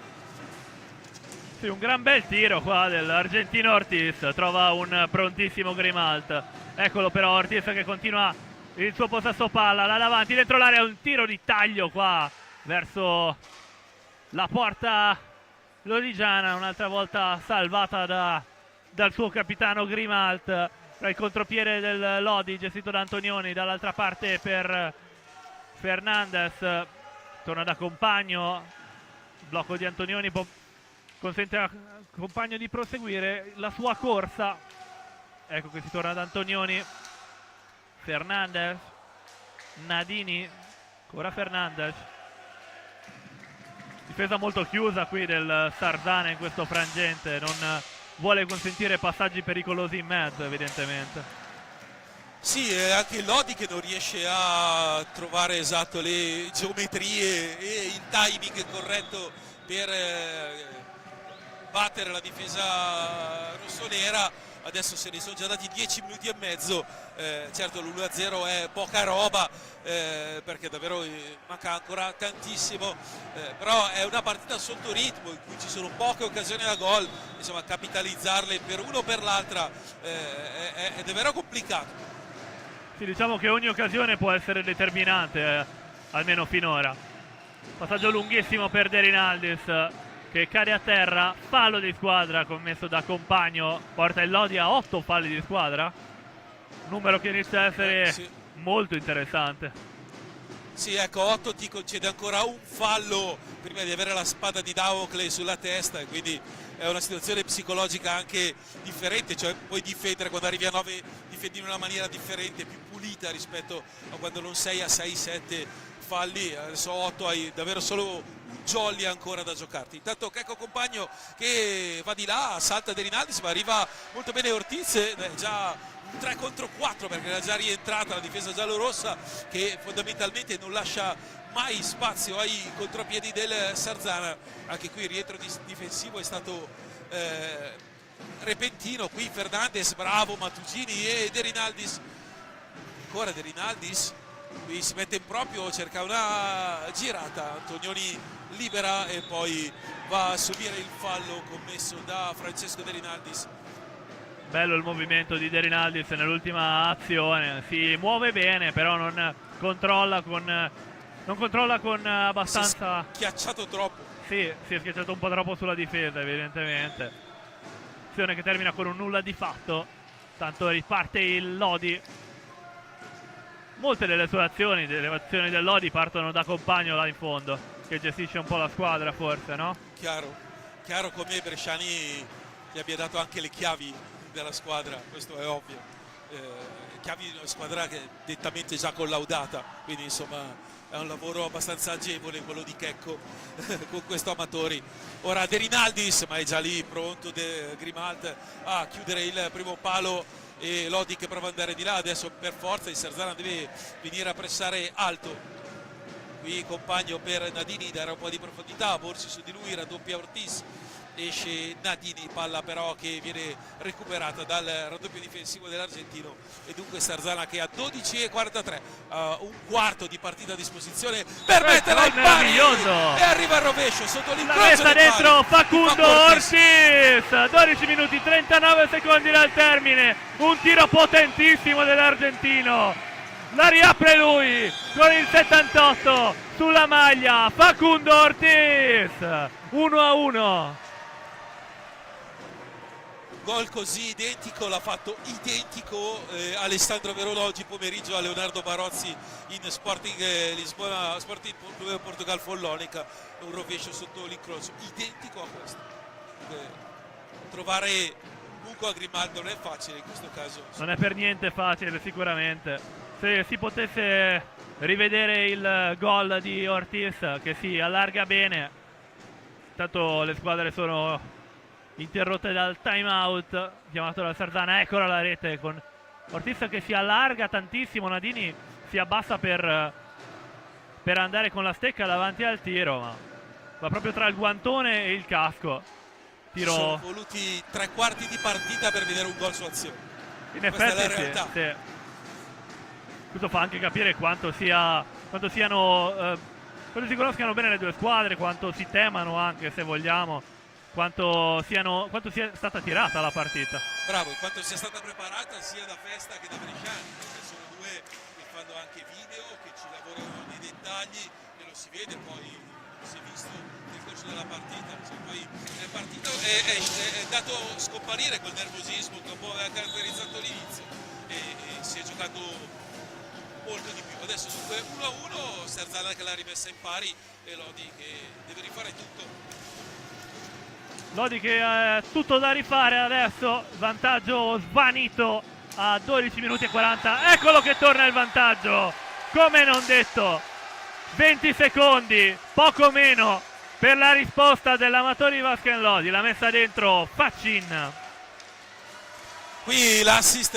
Sì, un gran bel tiro qua dell'argentino Ortiz, trova un prontissimo Grimalt, eccolo però Ortiz che continua il suo possesso palla là davanti dentro l'area, un tiro di taglio qua verso la porta lodigiana, un'altra volta salvata dal suo capitano Grimalt, tra il contropiede del Lodi gestito da Antonioni, dall'altra parte per Fernandez, torna da Compagno, blocco di Antonioni consente a Compagno di proseguire la sua corsa, ecco che si torna da Antonioni, Fernandez, Nadini, ancora Fernandez, difesa molto chiusa qui del Sarzana in questo frangente, non vuole consentire passaggi pericolosi in mezzo evidentemente. Sì, anche il Lodi che non riesce a trovare esatto le geometrie e il timing corretto per battere la difesa rossonera. Adesso se ne sono già dati 10 minuti e mezzo, certo l'1-0 è poca roba perché davvero manca ancora tantissimo, però è una partita sotto ritmo in cui ci sono poche occasioni da gol, insomma capitalizzarle per uno o per l'altra è davvero complicato. Sì, diciamo che ogni occasione può essere determinante, almeno finora. Passaggio lunghissimo per De Rinaldis che cade a terra, fallo di squadra commesso da Compagno, porta il Lodi a 8 falli di squadra, numero che inizia a essere sì, molto interessante. Sì, ecco, 8 ti concede ancora un fallo prima di avere la spada di Damocle sulla testa, e quindi è una situazione psicologica anche differente, cioè puoi difendere quando arrivi a 9, difendi in una maniera differente, più pulita rispetto a quando non sei a 6-7 falli, adesso 8 hai davvero solo un jolly ancora da giocarti. Intanto Checco Compagno che va di là, salta De Rinaldis, ma arriva molto bene Ortiz, già un 3 contro 4 perché era già rientrata la difesa giallorossa che fondamentalmente non lascia mai spazio ai contropiedi del Sarzana. Anche qui il rientro difensivo è stato repentino, qui Fernandez bravo, Matugini e De Rinaldis, ancora De Rinaldis, qui si mette in proprio, cerca una girata, Antonioni libera e poi va a subire il fallo commesso da Francesco De Rinaldis. Bello il movimento di De Rinaldis nell'ultima azione, si muove bene però non controlla con abbastanza... Si è schiacciato troppo. Sì, si è schiacciato un po' troppo sulla difesa evidentemente. Azione che termina con un nulla di fatto, tanto riparte il Lodi. Molte delle sue azioni, delle azioni del Lodi partono da compagno là in fondo, che gestisce un po' la squadra forse, no? Chiaro come Bresciani gli abbia dato anche le chiavi della squadra, questo è ovvio. Chiavi di una squadra che è dettamente già collaudata, quindi insomma è un lavoro abbastanza agevole quello di Checco con questo Amatori. Ora De Rinaldis, ma è già lì pronto Grimalt a chiudere il primo palo e Lodi che prova ad andare di là, adesso per forza il Sarzana deve venire a pressare alto. Qui compagno per Nadini, dare un po' di profondità, Borsi su di lui, raddoppia Ortiz, esce Nadini, palla però che viene recuperata dal raddoppio difensivo dell'argentino e dunque Sarzana che a 12:43 un quarto di partita a disposizione per metterla in pari e arriva al rovescio sotto l'incrocio, la messa dentro Facundo Ortiz, 12 minuti 39 secondi dal termine, un tiro potentissimo dell'argentino, la riapre lui con il 78 sulla maglia, Facundo Ortiz, 1-1. Gol così identico, l'ha fatto identico Alessandro Verona oggi pomeriggio a Leonardo Barozzi in Sporting Lisbona, Sporting Portugal Follonica, un rovescio sotto l'incrocio, identico a questo. Trovare buco a Grimaldo non è facile in questo caso. Non è per niente facile sicuramente. Se si potesse rivedere il gol di Ortiz che si allarga bene, intanto le squadre sono interrotte dal time out chiamato dalla Sarzana, eccola la rete con Ortiz che si allarga tantissimo, Nadini si abbassa per andare con la stecca davanti al tiro, ma va proprio tra il guantone e il casco. Tiro... Sono voluti 3/4 di partita per vedere un gol su azione. In effetti sì. Questo fa anche capire quanto si conoscano bene le due squadre, quanto si temano anche, se vogliamo, quanto sia stata tirata la partita. Bravo, quanto sia stata preparata sia da Festa che da Bresciani, perché sono due che fanno anche video, che ci lavorano nei dettagli e lo si vede, poi si è visto nel corso della partita, cioè, poi è dato scomparire quel nervosismo che un po' aveva caratterizzato l'inizio e si è giocato molto di più. Adesso dunque 1-1, Sarzana che l'ha rimessa in pari e Lodi che deve rifare tutto. Lodi che ha tutto da rifare adesso, vantaggio svanito a 12 minuti e 40, eccolo che torna il vantaggio, come non detto, 20 secondi, poco meno per la risposta dell'Amatori Vasken Lodi, la messa dentro Faccin. Qui l'assist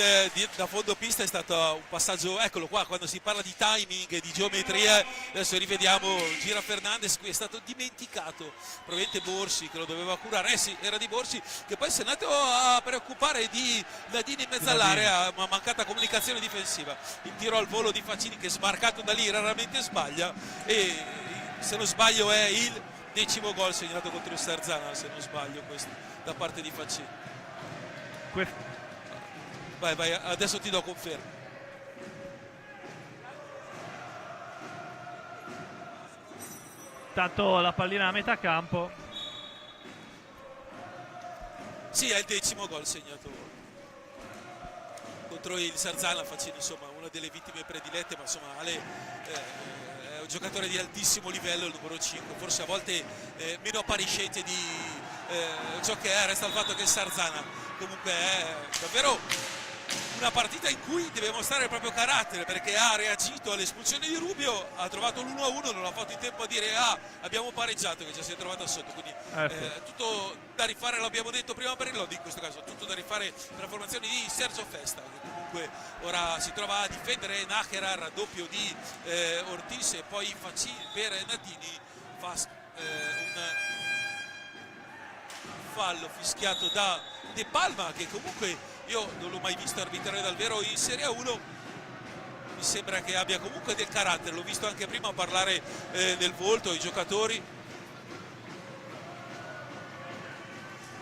da fondo pista è stato un passaggio, eccolo qua, quando si parla di timing e di geometria, adesso rivediamo, gira Fernandez, qui è stato dimenticato, probabilmente Borsi che lo doveva curare, sì, era di Borsi, che poi si è andato a preoccupare di Nadini in mezzo all'area, ma mancata comunicazione difensiva, il tiro al volo di Faccini che sbarcato da lì raramente sbaglia e se non sbaglio è il 10° gol segnato contro il Sarzana, se non sbaglio questo, da parte di Faccini. Vai, adesso ti do conferma. Tanto la pallina a metà campo. Sì, è il 10° gol segnato contro il Sarzana, Faccini, insomma, una delle vittime predilette, ma insomma Ale è un giocatore di altissimo livello, il numero 5, forse a volte meno appariscente di ciò che è, resta il fatto che il Sarzana comunque è davvero una partita in cui deve mostrare il proprio carattere, perché ha reagito all'espulsione di Rubio, ha trovato l'1-1, non ha fatto in tempo a dire abbiamo pareggiato, che già si è trovato sotto, quindi tutto da rifare, l'abbiamo detto prima per il Lodi, in questo caso tutto da rifare per la formazione di Sergio Festa, che comunque ora si trova a difendere Nájera, raddoppio di Ortiz e poi Faccini per Nadini, fa un fallo fischiato da De Palma, che comunque io non l'ho mai visto arbitrare dal vero in Serie 1, mi sembra che abbia comunque del carattere, l'ho visto anche prima parlare del volto ai giocatori,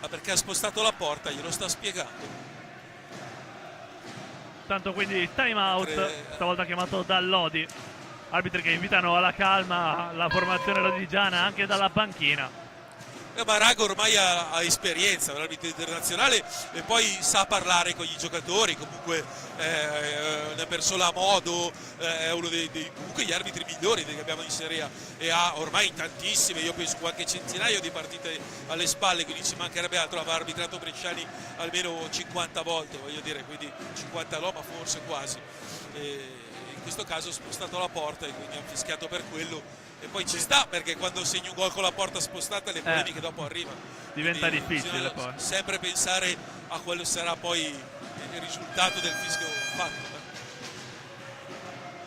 perché ha spostato la porta, glielo sta spiegando. Tanto quindi time out, stavolta chiamato da Lodi. Arbitri che invitano alla calma la formazione lodigiana anche dalla panchina. Ma Rago ormai ha esperienza, un arbitro internazionale, e poi sa parlare con i giocatori, comunque è una persona a modo, è uno comunque gli arbitri migliori che abbiamo in Serie A, e ha ormai tantissime, io penso qualche centinaio di partite alle spalle, quindi ci mancherebbe altro, aveva arbitrato Bresciani almeno 50 volte, voglio dire, quindi 50 no, ma forse quasi. In questo caso ha spostato la porta e quindi ha fischiato per quello. E poi ci sta, perché quando segni un gol con la porta spostata le polemiche dopo arrivano. Diventa Quindi difficile poi. sempre pensare a quello sarà poi il risultato del fischio fatto.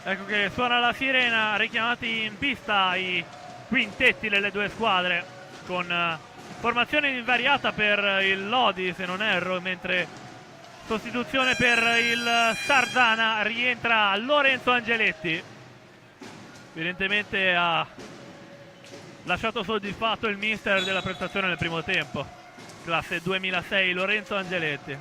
Ecco che suona la sirena, richiamati in pista i quintetti delle due squadre, con formazione invariata per il Lodi se non erro, mentre sostituzione per il Sarzana, rientra Lorenzo Angeletti. Evidentemente ha lasciato soddisfatto il mister della prestazione nel primo tempo. Classe 2006 Lorenzo Angeletti.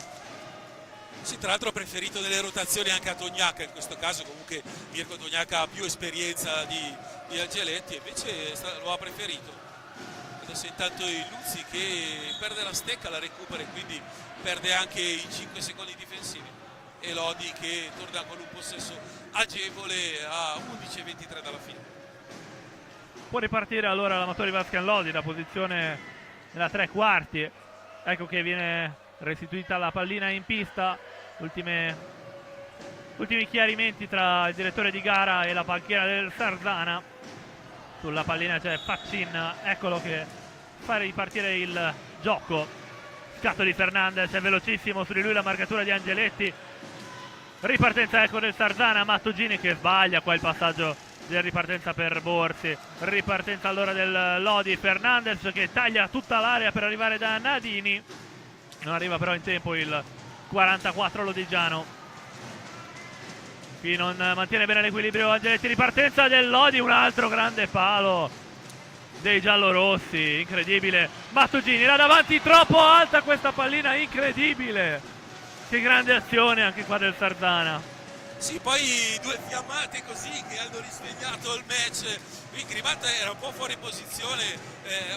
Sì, tra l'altro ha preferito delle rotazioni anche a Tognacca in questo caso, comunque Mirko Tognacca ha più esperienza di Angeletti, e invece lo ha preferito. Adesso intanto il Luzzi che perde la stecca, la recupera e quindi perde anche i 5 secondi difensivi, e Lodi che torna con un possesso agevole a 11:23 dalla fine. Può ripartire allora l'Amatori Vascan Lodi da posizione nella tre quarti. Ecco che viene restituita la pallina in pista. Ultimi chiarimenti tra il direttore di gara e la panchina del Sarzana. Sulla pallina c'è Faccin, eccolo che fa ripartire il gioco. Scatto di Fernandez, è velocissimo su di lui la marcatura di Angeletti. Ripartenza ecco del Sarzana, Mattugini che sbaglia qua il passaggio di ripartenza per Borsi. Ripartenza allora del Lodi, Fernandez che taglia tutta l'area per arrivare da Nadini. Non arriva però in tempo il 44 lodigiano. Qui non mantiene bene l'equilibrio Angeletti, ripartenza del Lodi, un altro grande palo dei giallorossi, incredibile. Mattugini là davanti, troppo alta questa pallina, incredibile. Che grande azione anche qua del Sarzana. Sì, poi due fiammate così che hanno risvegliato il match. Qui Grimalta era un po' fuori posizione,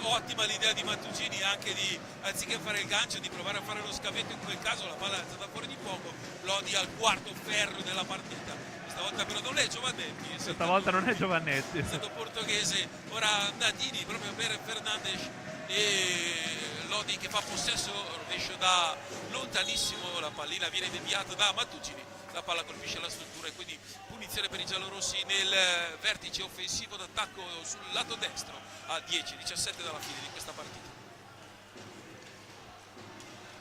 ottima l'idea di Mattugini anche di, anziché fare il gancio, di provare a fare lo scavetto, in quel caso la palla è stata fuori di poco. Lodi al quarto ferro della partita, questa volta però non è Giovannetti. Questa volta non è Giovannetti. È stato portoghese, ora Nadini proprio per Fernandes, e Lodi che fa possesso, rovescio da lontanissimo, la pallina viene deviata da Mattugini, la palla colpisce la struttura e quindi punizione per i giallorossi nel vertice offensivo d'attacco sul lato destro a 10-17 dalla fine di questa partita.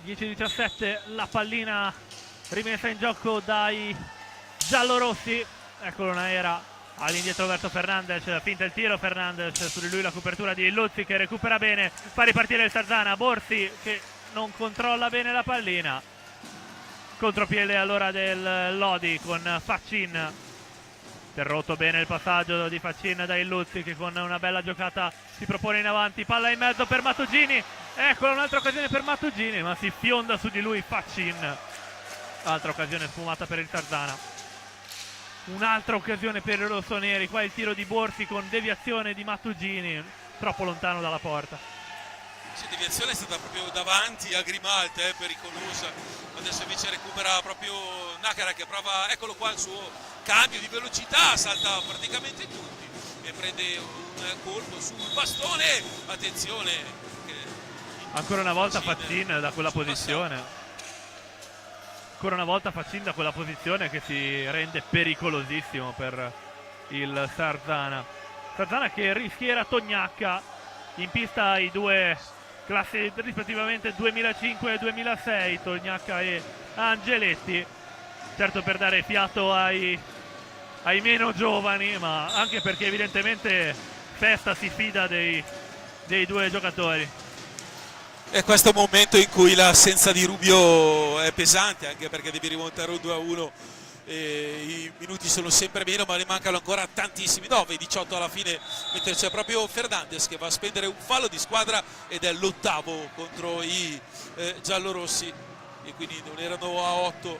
10-17 la pallina rimessa in gioco dai giallorossi. Eccolo Naera all'indietro verso Fernandez, finta il tiro Fernandez, su di lui la copertura di Luzzi che recupera bene, fa ripartire il Sarzana, Borsi che non controlla bene la pallina. Contropiede allora del Lodi con Faccin, interrotto bene il passaggio di Faccin dai Luzzi che con una bella giocata si propone in avanti, palla in mezzo per Mattugini, eccola un'altra occasione per Mattugini ma si fionda su di lui Faccin. Altra occasione sfumata per il Sarzana. Un'altra occasione per i rossoneri, qua il tiro di Borsi con deviazione di Mattugini, troppo lontano dalla porta. Sì, deviazione è stata proprio davanti a Grimalta, pericolosa. Adesso invece recupera proprio Nakara che prova, eccolo qua il suo cambio di velocità, salta praticamente tutti e prende un colpo sul bastone. Attenzione, ancora una volta Faccin da quella posizione. Ancora una volta Faccin da quella posizione che si rende pericolosissimo per il Sarzana. Sarzana che rischiera Tognacca, in pista i due classi rispettivamente 2005 e 2006, Tognacca e Angeletti, certo per dare fiato ai meno giovani, ma anche perché evidentemente Festa si fida dei due giocatori. È questo momento in cui l'assenza di Rubio è pesante, anche perché devi rimontare un 2-1 i minuti sono sempre meno, ma ne mancano ancora tantissimi, 9-18 alla fine, mentre c'è proprio Fernandez che va a spendere un fallo di squadra ed è l'8º contro i giallorossi, e quindi non erano a 8.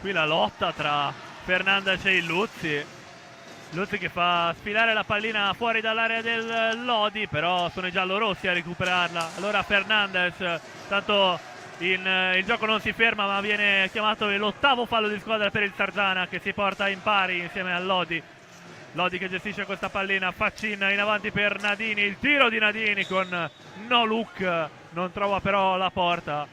Qui la lotta tra Fernandez e Illuzzi. Illuzzi che fa sfilare la pallina fuori dall'area del Lodi, però sono i giallorossi a recuperarla. Allora Fernandez, tanto il gioco non si ferma, ma viene chiamato l'8º fallo di squadra per il Sarzana, che si porta in pari insieme al Lodi. Lodi che gestisce questa pallina, Faccin in avanti per Nadini, il tiro di Nadini con no look, non trova però la porta.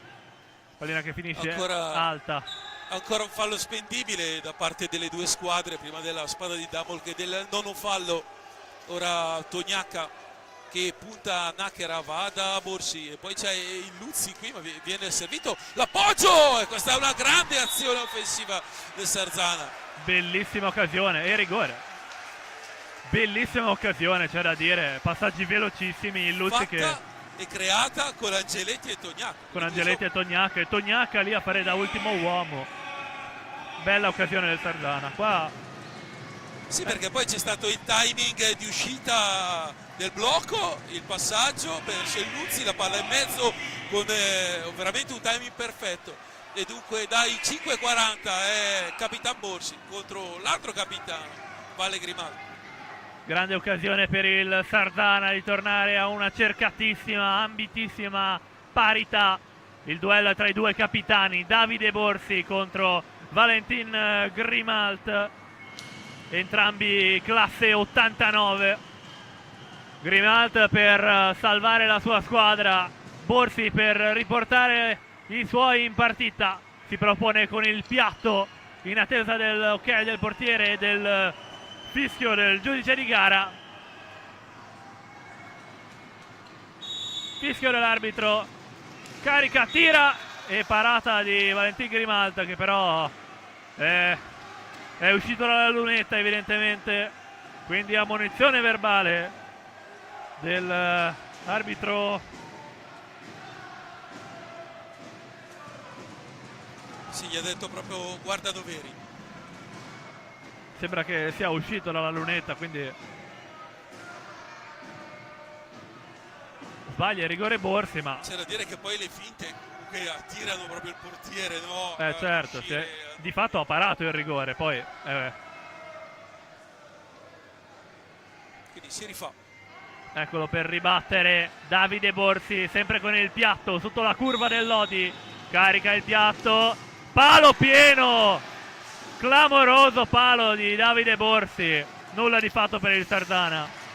Pallina che finisce alta. Ancora un fallo spendibile da parte delle due squadre, prima della spada di Damol che del nono fallo. Ora Tognacca che punta Nakera, va da Borsi e poi c'è il Luzzi qui, ma viene servito l'appoggio, e questa è una grande azione offensiva del Sarzana. Bellissima occasione e rigore. Bellissima occasione, c'è da dire, passaggi velocissimi, il Luzzi che è creata con Angeletti e Tognacca. Con Angeletti e Tognacca lì a fare da ultimo uomo. Bella occasione del Sarzana. Qua sì, perché poi c'è stato il timing di uscita del blocco, il passaggio per Scelluzzi, la palla in mezzo con veramente un timing perfetto. E dunque dai 5:40 è Capitan Borsi contro l'altro capitano, Vale Grimaldi. Grande occasione per il Sarzana di tornare a una cercatissima, ambitissima parità. Il duello tra i due capitani, Davide Borsi contro Valentin Grimalt, entrambi classe 89. Grimalt per salvare la sua squadra, Borsi per riportare i suoi in partita. Si propone con il piatto in attesa dell'ok del portiere e del fischio del giudice di gara. Fischio dell'arbitro, carica, tira e parata di Valentin Grimalt, che però è uscito dalla lunetta evidentemente, quindi ammonizione verbale dell'arbitro. Sì, gli ha detto proprio guarda doveri. Sembra che sia uscito dalla lunetta, quindi sbaglia il rigore Borsi, ma c'è da dire che poi le finte comunque attirano proprio il portiere, no? Certo, di fatto ha parato il rigore, poi quindi si rifà. Eccolo per ribattere Davide Borsi, sempre con il piatto sotto la curva del Lodi, carica il piatto, palo pieno, clamoroso palo di Davide Borsi, nulla di fatto per il Sarzana.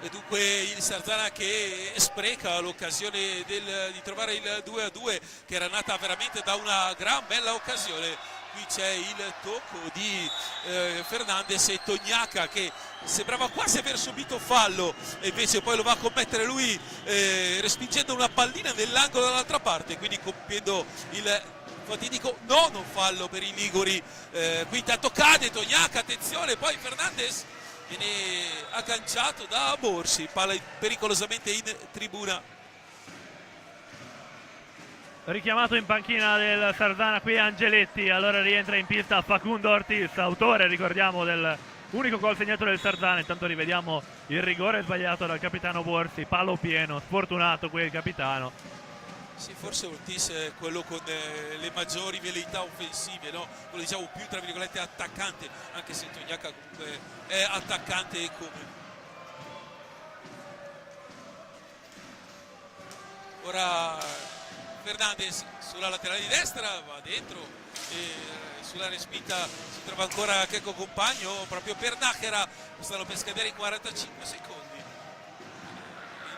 E dunque il Sarzana che spreca l'occasione di trovare il 2-2, che era nata veramente da una gran bella occasione. Qui c'è il tocco di Fernandez e Tognacca, che sembrava quasi aver subito fallo e invece poi lo va a commettere lui, respingendo una pallina nell'angolo dall'altra parte, quindi compiendo il fatidico nono fallo per i liguri. Qui intanto cade Tognacca, attenzione, poi Fernandez viene agganciato da Borsi, palla pericolosamente in tribuna. Richiamato in panchina del Sarzana qui Angeletti, allora rientra in pista Facundo Ortiz, autore, ricordiamo, del unico gol segnato del Sarzana. Intanto rivediamo il rigore sbagliato dal capitano Borsi, palo pieno, sfortunato qui il capitano. Sì, forse Ortiz è quello con le maggiori velleità offensive, no? Quello diciamo più tra virgolette attaccante, anche se Tognacca comunque è attaccante come. Ora Fernandez sulla laterale di destra va dentro e sulla respinta si trova ancora Checco Compagno proprio per Nakera, stanno per scadere i 45 secondi.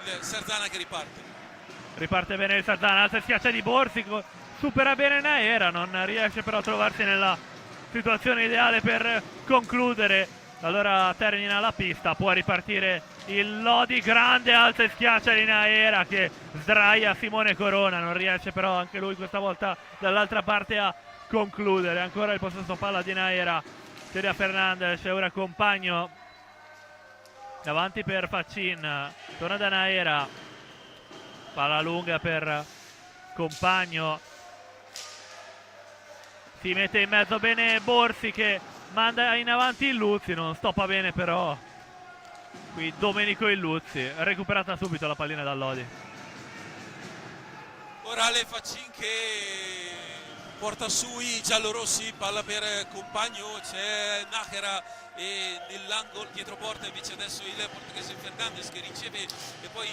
Il Sarzana che riparte Bene il Sarzana, alza schiaccia di Borsi, supera bene Naera, non riesce però a trovarsi nella situazione ideale per concludere. Allora termina la pista, può ripartire il Lodi, grande alza e schiaccia di Naera che sdraia Simone Corona, non riesce però anche lui questa volta dall'altra parte a concludere. Ancora il possesso palla di Naera, Teria Fernandez, ora Compagno davanti per Faccin, torna da Naera, palla lunga per Compagno si mette in mezzo bene Borsi che manda in avanti Illuzzi, non stoppa bene però qui Domenico Illuzzi, recuperata subito la pallina da Lodi. Orale Faccin che porta su i giallorossi, palla per Compagno, c'è Nájera e nell'angolo dietro porta invece adesso il portoghese Fernandez che riceve e poi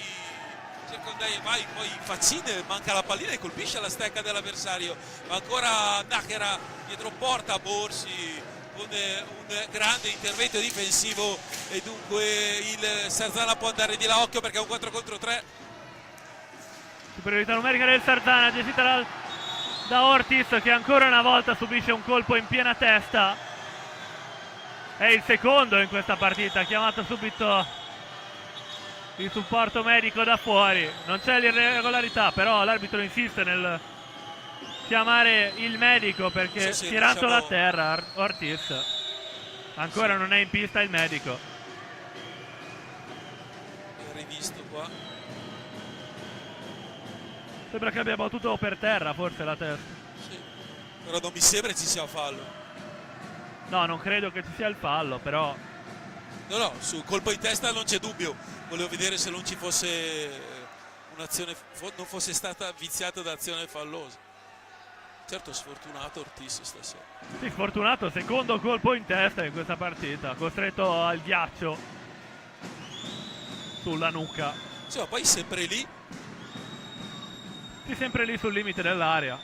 cerca un dai e vai, poi Faccin manca la pallina e colpisce la stecca dell'avversario, ma ancora Nájera dietro porta, Borsi con un grande intervento difensivo e dunque il Sarzana può andare di là, occhio perché è un 4 contro 3. Superiorità numerica del Sarzana gestita da Ortiz che ancora una volta subisce un colpo in piena testa. È il secondo in questa partita, chiamato subito il supporto medico da fuori. Non c'è l'irregolarità, però l'arbitro insiste nel chiamare il medico perché tirandola a terra Ortiz. Ancora non è in pista il medico. Rivisto qua. Sembra che abbia battuto per terra forse la testa. Sì, però non mi sembra ci sia fallo. No, non credo che ci sia il fallo, però No, sul colpo in testa non c'è dubbio. Volevo vedere se non ci fosse un'azione, non fosse stata viziata da azione fallosa. Certo, sfortunato Ortiz stasera. sì, sfortunato, secondo colpo in testa in questa partita, costretto al ghiaccio sulla nuca. Sì, ma poi sempre lì. Sì, sempre lì sul limite dell'area.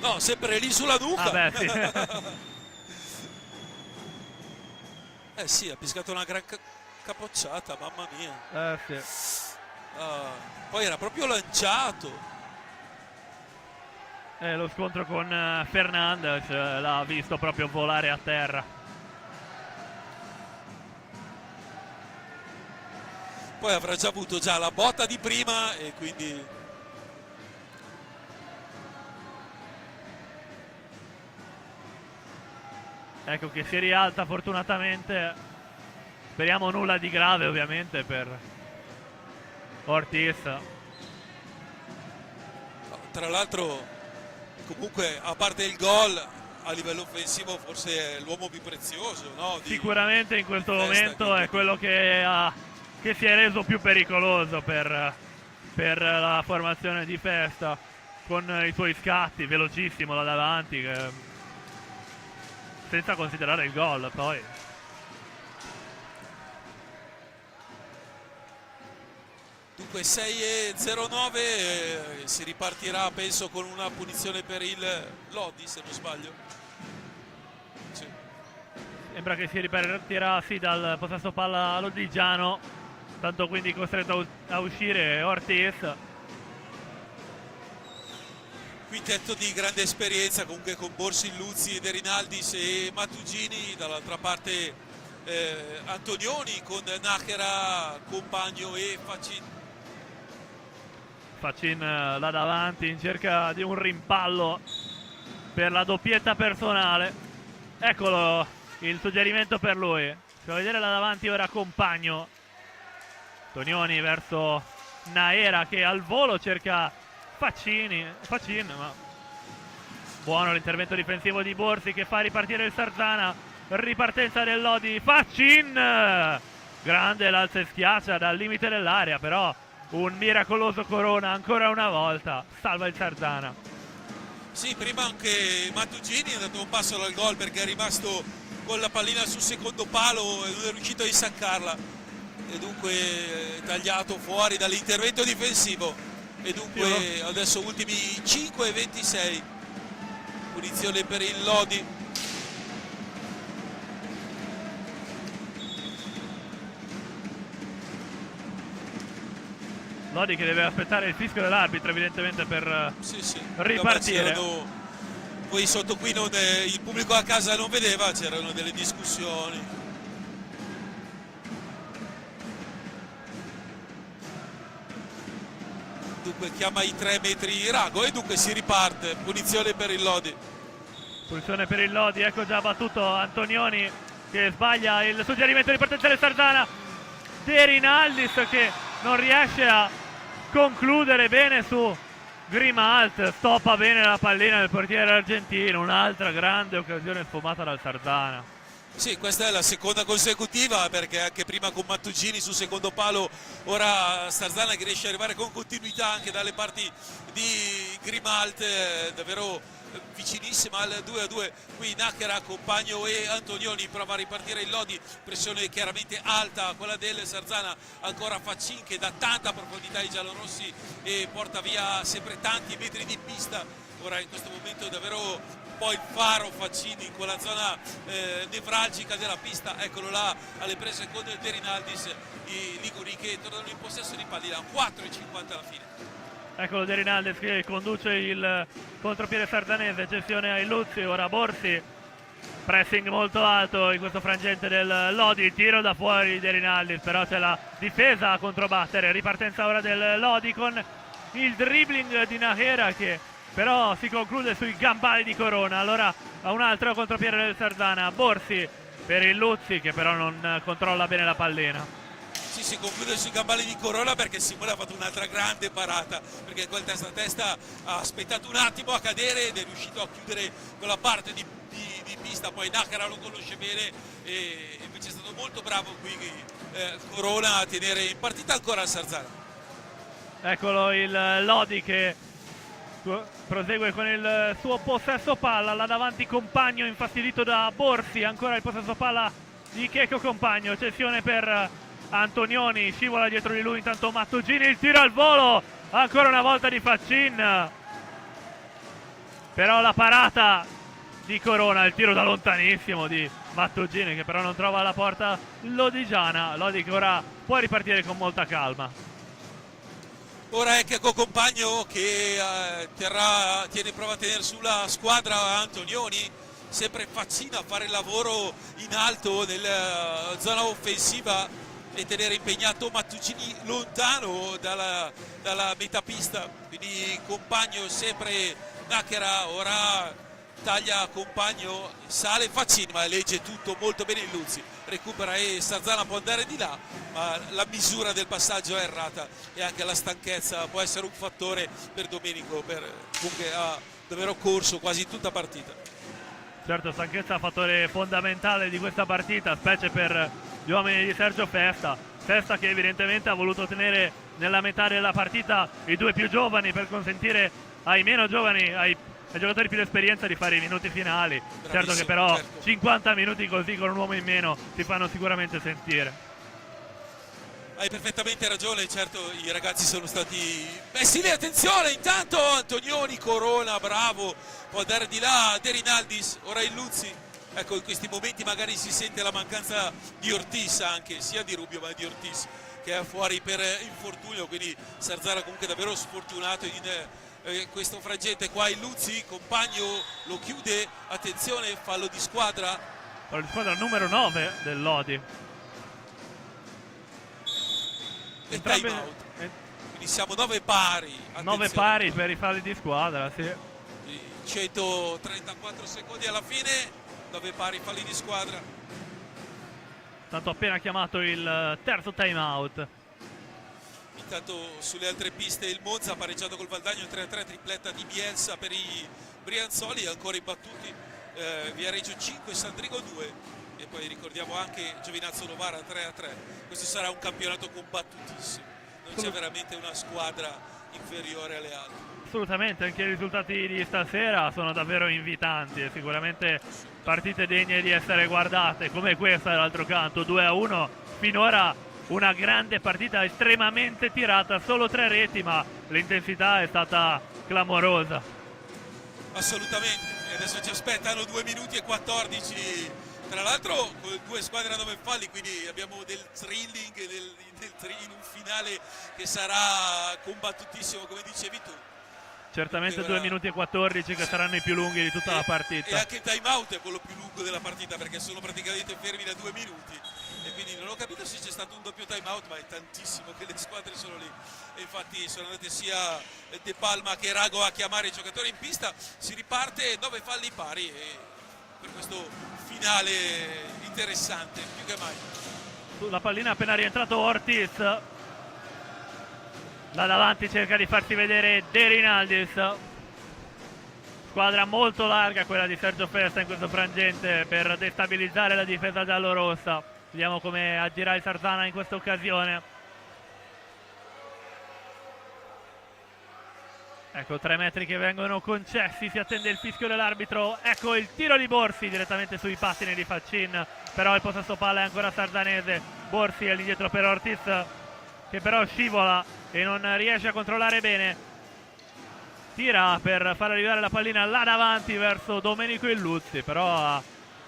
No, sempre lì sulla nuca. Ah beh, sì. Sì, ha piscato una gran capocciata, mamma mia. Sì. Poi era proprio lanciato. Lo scontro con Fernandez l'ha visto proprio volare a terra. Poi avrà già avuto già la botta di prima e quindi Ecco che si rialza fortunatamente. Speriamo nulla di grave ovviamente per Ortiz. tra l'altro comunque a parte il gol a livello offensivo forse è l'uomo più prezioso, no? Sicuramente in questo momento è quello che si è reso più pericoloso per la formazione di Festa, con i suoi scatti, velocissimo là davanti, senza considerare il gol poi. Dunque 6-0-9, si ripartirà penso con una punizione per il Lodi se non sbaglio. Sì. Sembra che si ripartirà sì dal possesso palla lodigiano, tanto quindi costretto a uscire Ortiz. Quintetto di grande esperienza comunque con Borsi, Luzzi, De Rinaldis e Matugini, dall'altra parte Antonioni con Nájera, Compagno e Faccin. Faccin là davanti in cerca di un rimpallo per la doppietta personale. Eccolo il suggerimento per lui. Facciamo vedere là davanti ora Compagno. Antonioni verso Nájera che al volo cerca Faccin, ma buono l'intervento difensivo di Borsi che fa ripartire il Sarzana. Ripartenza del Lodi. Faccin, grande l'alza e schiaccia dal limite dell'area, però un miracoloso Corona ancora una volta salva il Sarzana. Sì, prima anche Matugini ha dato un passo dal gol perché è rimasto con la pallina sul secondo palo e non è riuscito a insaccarla e dunque tagliato fuori dall'intervento difensivo. E dunque adesso ultimi 5-26, punizione per il Lodi. Lodi che deve aspettare il fischio dell'arbitro evidentemente per sì. ripartire. Poi sotto qui il pubblico a casa non vedeva, c'erano delle discussioni. Dunque chiama i 3 metri Rago e dunque si riparte, punizione per il Lodi. Punizione per il Lodi, ecco già battuto Antonioni che sbaglia il suggerimento di partenza del Sarzana. De Rinaldis che non riesce a concludere bene su Grimalt stoppa bene la pallina del portiere argentino, un'altra grande occasione sfumata dal Sardana. Sì, questa è la seconda consecutiva, perché anche prima con Mattugini sul secondo palo, ora Sardana che riesce ad arrivare con continuità anche dalle parti di Grimalt, davvero vicinissima al 2-2. Qui Nájera, Compagno e Antonioni, prova a ripartire il Lodi, pressione chiaramente alta quella del Sardana, ancora Faccin che dà tanta profondità ai giallorossi e porta via sempre tanti metri di pista. Ora in questo momento davvero poi il faro Faccini in quella zona nevralgica della pista, eccolo là alle prese con De Rinaldis, i liguri che tornano in possesso di pallina, 4,50 alla fine. Eccolo De Rinaldis che conduce il contropiede sardanese, gestione ai Luzzi, ora Borsi, pressing molto alto in questo frangente del Lodi, il tiro da fuori De Rinaldis, però c'è la difesa a controbattere, ripartenza ora del Lodi con il dribbling di Nájera che però si conclude sui gambali di Corona. Allora a un altro contropiede del Sardana, Borsi per il Luzzi che però non controlla bene la pallina. Sì, si conclude sui gambali di Corona perché Simone ha fatto un'altra grande parata, perché quel testa a testa ha aspettato un attimo a cadere ed è riuscito a chiudere quella parte di pista. Poi Nájera lo conosce bene e invece è stato molto bravo qui Corona a tenere in partita ancora il Sardana. Eccolo il Lodi che prosegue con il suo possesso palla, là davanti Compagno infastidito da Borsi, ancora il possesso palla di Checco Compagno, cessione per Antonioni, scivola dietro di lui intanto Mattugini, il tiro al volo ancora una volta di Faccin, però la parata di Corona, il tiro da lontanissimo di Mattugini che però non trova la porta lodigiana. Lodi che ora può ripartire con molta calma. Ora è Checco Compagno che prova a tenere sulla squadra Antonioni, sempre Faccin a fare il lavoro in alto nella zona offensiva e tenere impegnato Mattugini lontano dalla metapista, quindi Compagno sempre Nájera, ora taglia Compagno, sale Faccin ma legge tutto molto bene il Luzzi, recupera e Sardana può andare di là, ma la misura del passaggio è errata e anche la stanchezza può essere un fattore per Domenico, comunque ha davvero corso quasi tutta partita. Certo, stanchezza fattore fondamentale di questa partita, specie per gli uomini di Sergio Festa che evidentemente ha voluto tenere nella metà della partita i due più giovani per consentire ai meno giovani, ai giocatori più di esperienza di fare i minuti finali. Bravissimo, certo che però certo. 50 minuti così con un uomo in meno si fanno sicuramente sentire. Hai perfettamente ragione, certo i ragazzi sono stati messi lì, attenzione, intanto Antonioni, Corona, bravo, può andare di là, De Rinaldis, ora il Luzzi, ecco in questi momenti magari si sente la mancanza di Ortiz anche, sia di Rubio ma di Ortiz che è fuori per infortunio, quindi Sardana comunque davvero sfortunato in questo frangente. Qua il Luzzi, Compagno lo chiude, attenzione, fallo di squadra. Fallo di squadra numero 9 del Lodi. E time out, quindi siamo 9 pari, 9 pari per i falli di squadra, sì. 134 secondi alla fine, 9 pari falli di squadra. Tanto appena chiamato il terzo time out. Intanto sulle altre piste il Monza ha pareggiato col Valdagno 3-3, tripletta di Bielsa per i Brianzoli, ancora imbattuti Viareggio 5, Sandrigo 2 e poi ricordiamo anche Giovinazzo Novara 3-3. Questo sarà un campionato combattutissimo, non c'è veramente una squadra inferiore alle altre. Assolutamente, anche i risultati di stasera sono davvero invitanti e sicuramente partite degne di essere guardate, come questa dall'altro canto, 2-1, finora una grande partita estremamente tirata, solo 3 reti ma l'intensità è stata clamorosa. Assolutamente, e adesso ci aspettano 2 minuti e 14, tra l'altro con 2 squadre a 9 falli, quindi abbiamo del thrilling in un finale che sarà combattutissimo come dicevi tu. Certamente 2 minuti e 14 che saranno i più lunghi di tutta la partita. E anche il time out è quello più lungo della partita perché sono praticamente fermi da 2 minuti e quindi non ho capito se c'è stato un doppio time out, ma è tantissimo che le squadre sono lì e infatti sono andate sia De Palma che Rago a chiamare i giocatori in pista. Si riparte, 9 falli pari e per questo finale interessante più che mai. Sulla pallina appena rientrato Ortiz, Là davanti cerca di farsi vedere De Rinaldis. Squadra molto larga quella di Sergio Festa in questo frangente per destabilizzare la difesa giallorossa. Vediamo come agirà il Sarzana in questa occasione. Ecco 3 metri che vengono concessi, si attende il fischio dell'arbitro. Ecco il tiro di Borsi direttamente sui pattini di Faccin, però il possesso palla è ancora sardanese. Borsi è all'indietro per Ortiz, che però scivola e non riesce a controllare bene. Tira per far arrivare la pallina là davanti verso Domenico Illuzzi, però a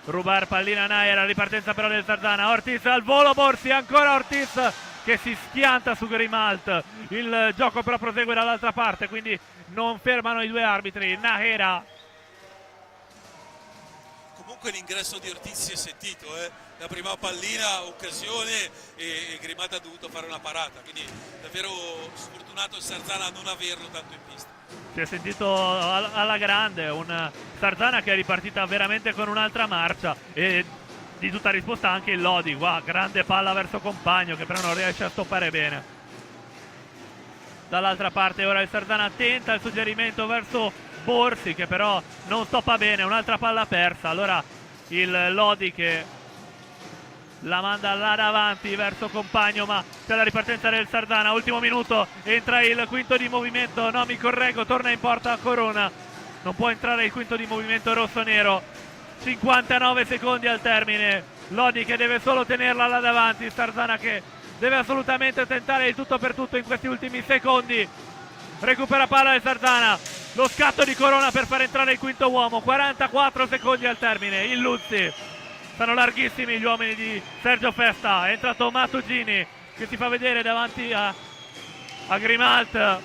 rubare pallina Naera. Ripartenza però del Sarzana. Ortiz al volo, Borsi, ancora Ortiz che si schianta su Grimalt. Il gioco però prosegue dall'altra parte, quindi non fermano i due arbitri. Nahera. Comunque l'ingresso di Ortiz si è sentito, la prima pallina, occasione, e Grimalt ha dovuto fare una parata, quindi davvero sfortunato il Sarzana a non averlo tanto in pista. Si è sentito alla grande, un Sarzana che è ripartita veramente con un'altra marcia, e di tutta risposta anche il Lodi. Qua grande palla verso Compagno che però non riesce a stoppare bene. Dall'altra parte ora il Sarzana tenta il suggerimento verso Borsi che però non stoppa bene, un'altra palla persa. Allora il Lodi che la manda là davanti verso Compagno, ma c'è la ripartenza del Sarzana. Ultimo minuto, entra il quinto di movimento, no mi correggo, torna in porta Corona, non può entrare il quinto di movimento rosso-nero. 59 secondi al termine, Lodi che deve solo tenerla là davanti, Sarzana che deve assolutamente tentare il tutto per tutto in questi ultimi secondi. Recupera palla del Sarzana, lo scatto di Corona per far entrare il quinto uomo. 44 secondi al termine, Illuzzi. Sono larghissimi gli uomini di Sergio Festa. È entrato Mattugini che si fa vedere davanti a Grimalt.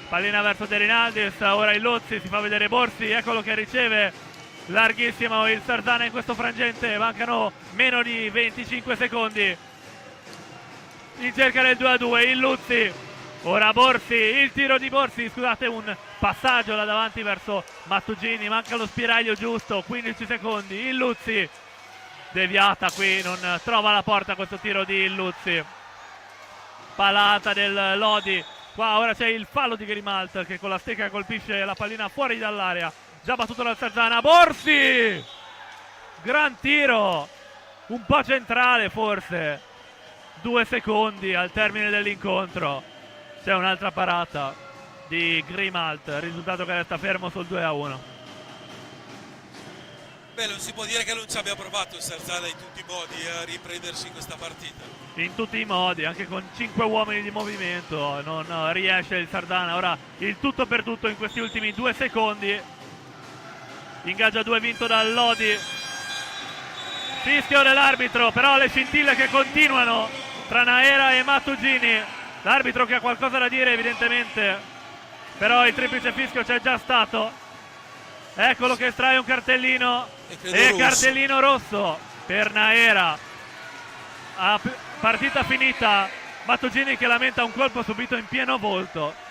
Pallina verso De Rinaldis, ora Illuzzi, si fa vedere Borsi, eccolo che riceve. Larghissimo il Sarzana in questo frangente, mancano meno di 25 secondi. In cerca del 2-2, Illuzzi, ora Borsi, il tiro di Borsi, scusate, un passaggio là davanti verso Mattugini, manca lo spiraglio giusto, 15 secondi, Illuzzi, deviata qui, non trova la porta questo tiro di Illuzzi. Palata del Lodi, qua ora c'è il fallo di Grimalt che con la stecca colpisce la pallina fuori dall'area. Già battuto dal Sarzana, Borsi! Gran tiro, un po' centrale forse. 2 secondi al termine dell'incontro. C'è un'altra parata di Grimalt, risultato che resta fermo sul 2-1. Beh, non si può dire che non ci abbia provato il Sarzana in tutti i modi a riprendersi in questa partita. In tutti i modi, anche con 5 uomini di movimento, non riesce il Sarzana. Ora il tutto per tutto in questi ultimi 2 secondi. Ingaggia 2 vinto dal Lodi. Fischio dell'arbitro, però le scintille che continuano tra Naera e Mattugini. L'arbitro che ha qualcosa da dire evidentemente, però il triplice fischio c'è già stato. Eccolo che estrae un cartellino e rosso. Cartellino rosso per Naera. A partita finita, Mattugini che lamenta un colpo subito in pieno volto.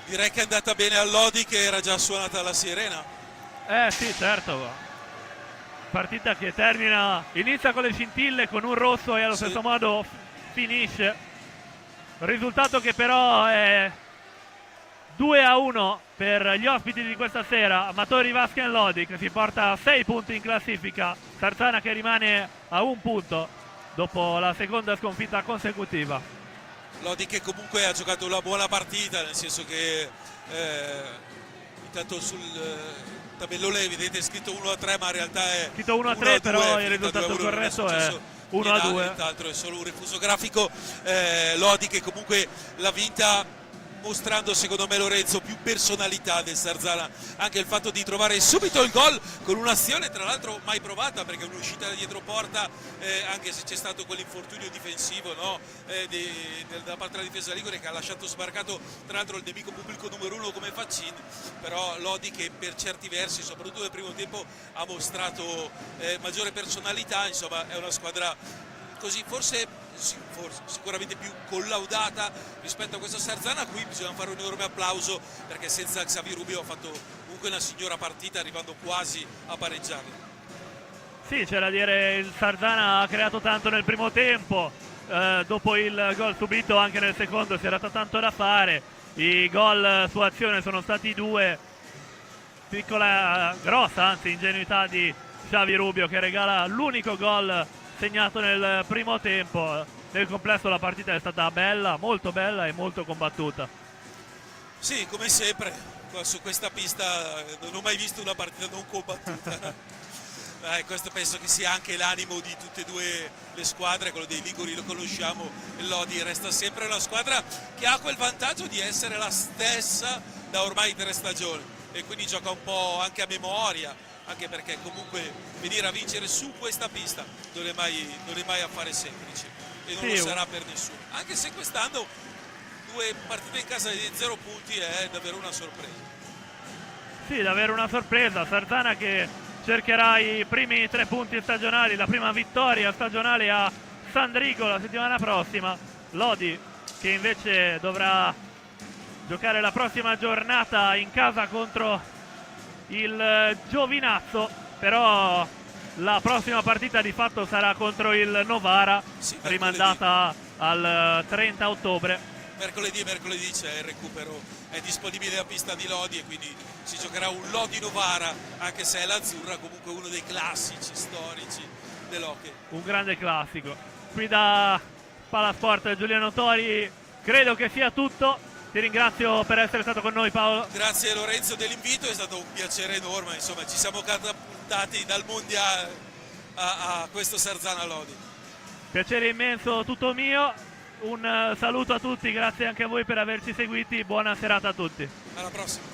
Direi che è andata bene a Lodi che era già suonata la sirena. Sì, certo. Partita che inizia con le scintille, con un rosso e allo stesso modo finisce. Risultato che però è 2-1 per gli ospiti di questa sera. Amatori Vasken Lodi che si porta a 6 punti in classifica. Sarzana che rimane a 1 punto dopo la seconda sconfitta consecutiva. Lodi che comunque ha giocato una buona partita, nel senso che intanto sul tabellone evidente è scritto 1-3, ma in realtà è scritto 1-3, però il risultato corretto è 1-2. Intanto è solo un rifuso grafico. Lodi che comunque l'ha vinta mostrando secondo me Lorenzo più personalità del Sarzana, anche il fatto di trovare subito il gol con un'azione tra l'altro mai provata, perché un'uscita da dietro porta, anche se c'è stato quell'infortunio difensivo, no? Da parte della difesa ligure che ha lasciato sbarcato tra l'altro il nemico pubblico numero 1 come Faccin, però Lodi che per certi versi soprattutto nel primo tempo ha mostrato maggiore personalità, insomma è una squadra così forse sicuramente più collaudata rispetto a questa Sarzana, a cui bisogna fare un enorme applauso, perché senza Xavi Rubio ha fatto comunque una signora partita, arrivando quasi a pareggiarla. Sì, c'è da dire, il Sarzana ha creato tanto nel primo tempo, dopo il gol subito anche nel secondo si era dato tanto da fare. I gol su azione sono stati 2, grossa anzi ingenuità di Xavi Rubio, che regala l'unico gol segnato nel primo tempo. Nel complesso la partita è stata bella, molto bella e molto combattuta. Sì, come sempre su questa pista non ho mai visto una partita non combattuta. Questo penso che sia anche l'animo di tutte e due le squadre, quello dei liguri lo conosciamo, e Lodi resta sempre una squadra che ha quel vantaggio di essere la stessa da ormai 3 stagioni e quindi gioca un po' anche a memoria, anche perché comunque venire a vincere su questa pista non è mai affare semplice e non lo sarà per nessuno, anche se quest'anno 2 partite in casa di 0 punti è davvero una sorpresa. Sì, davvero una sorpresa. Sarzana che cercherà i primi 3 punti stagionali, la prima vittoria stagionale a Sandrigo la settimana prossima. Lodi che invece dovrà giocare la prossima giornata in casa contro il Giovinazzo, però la prossima partita di fatto sarà contro il Novara, sì, rimandata al 30 ottobre. Mercoledì c'è il recupero, è disponibile la pista di Lodi e quindi si giocherà un Lodi Novara, anche se è l'azzurra, comunque uno dei classici storici dell'hockey. Un grande classico. Qui da Palasport Giuliano Tori credo che sia tutto. Ti ringrazio per essere stato con noi, Paolo. Grazie Lorenzo dell'invito, è stato un piacere enorme, insomma ci siamo catapultati dal mondiale a questo Sarzana Lodi. Piacere immenso tutto mio. Un saluto a tutti, grazie anche a voi per averci seguiti, buona serata a tutti. Alla prossima.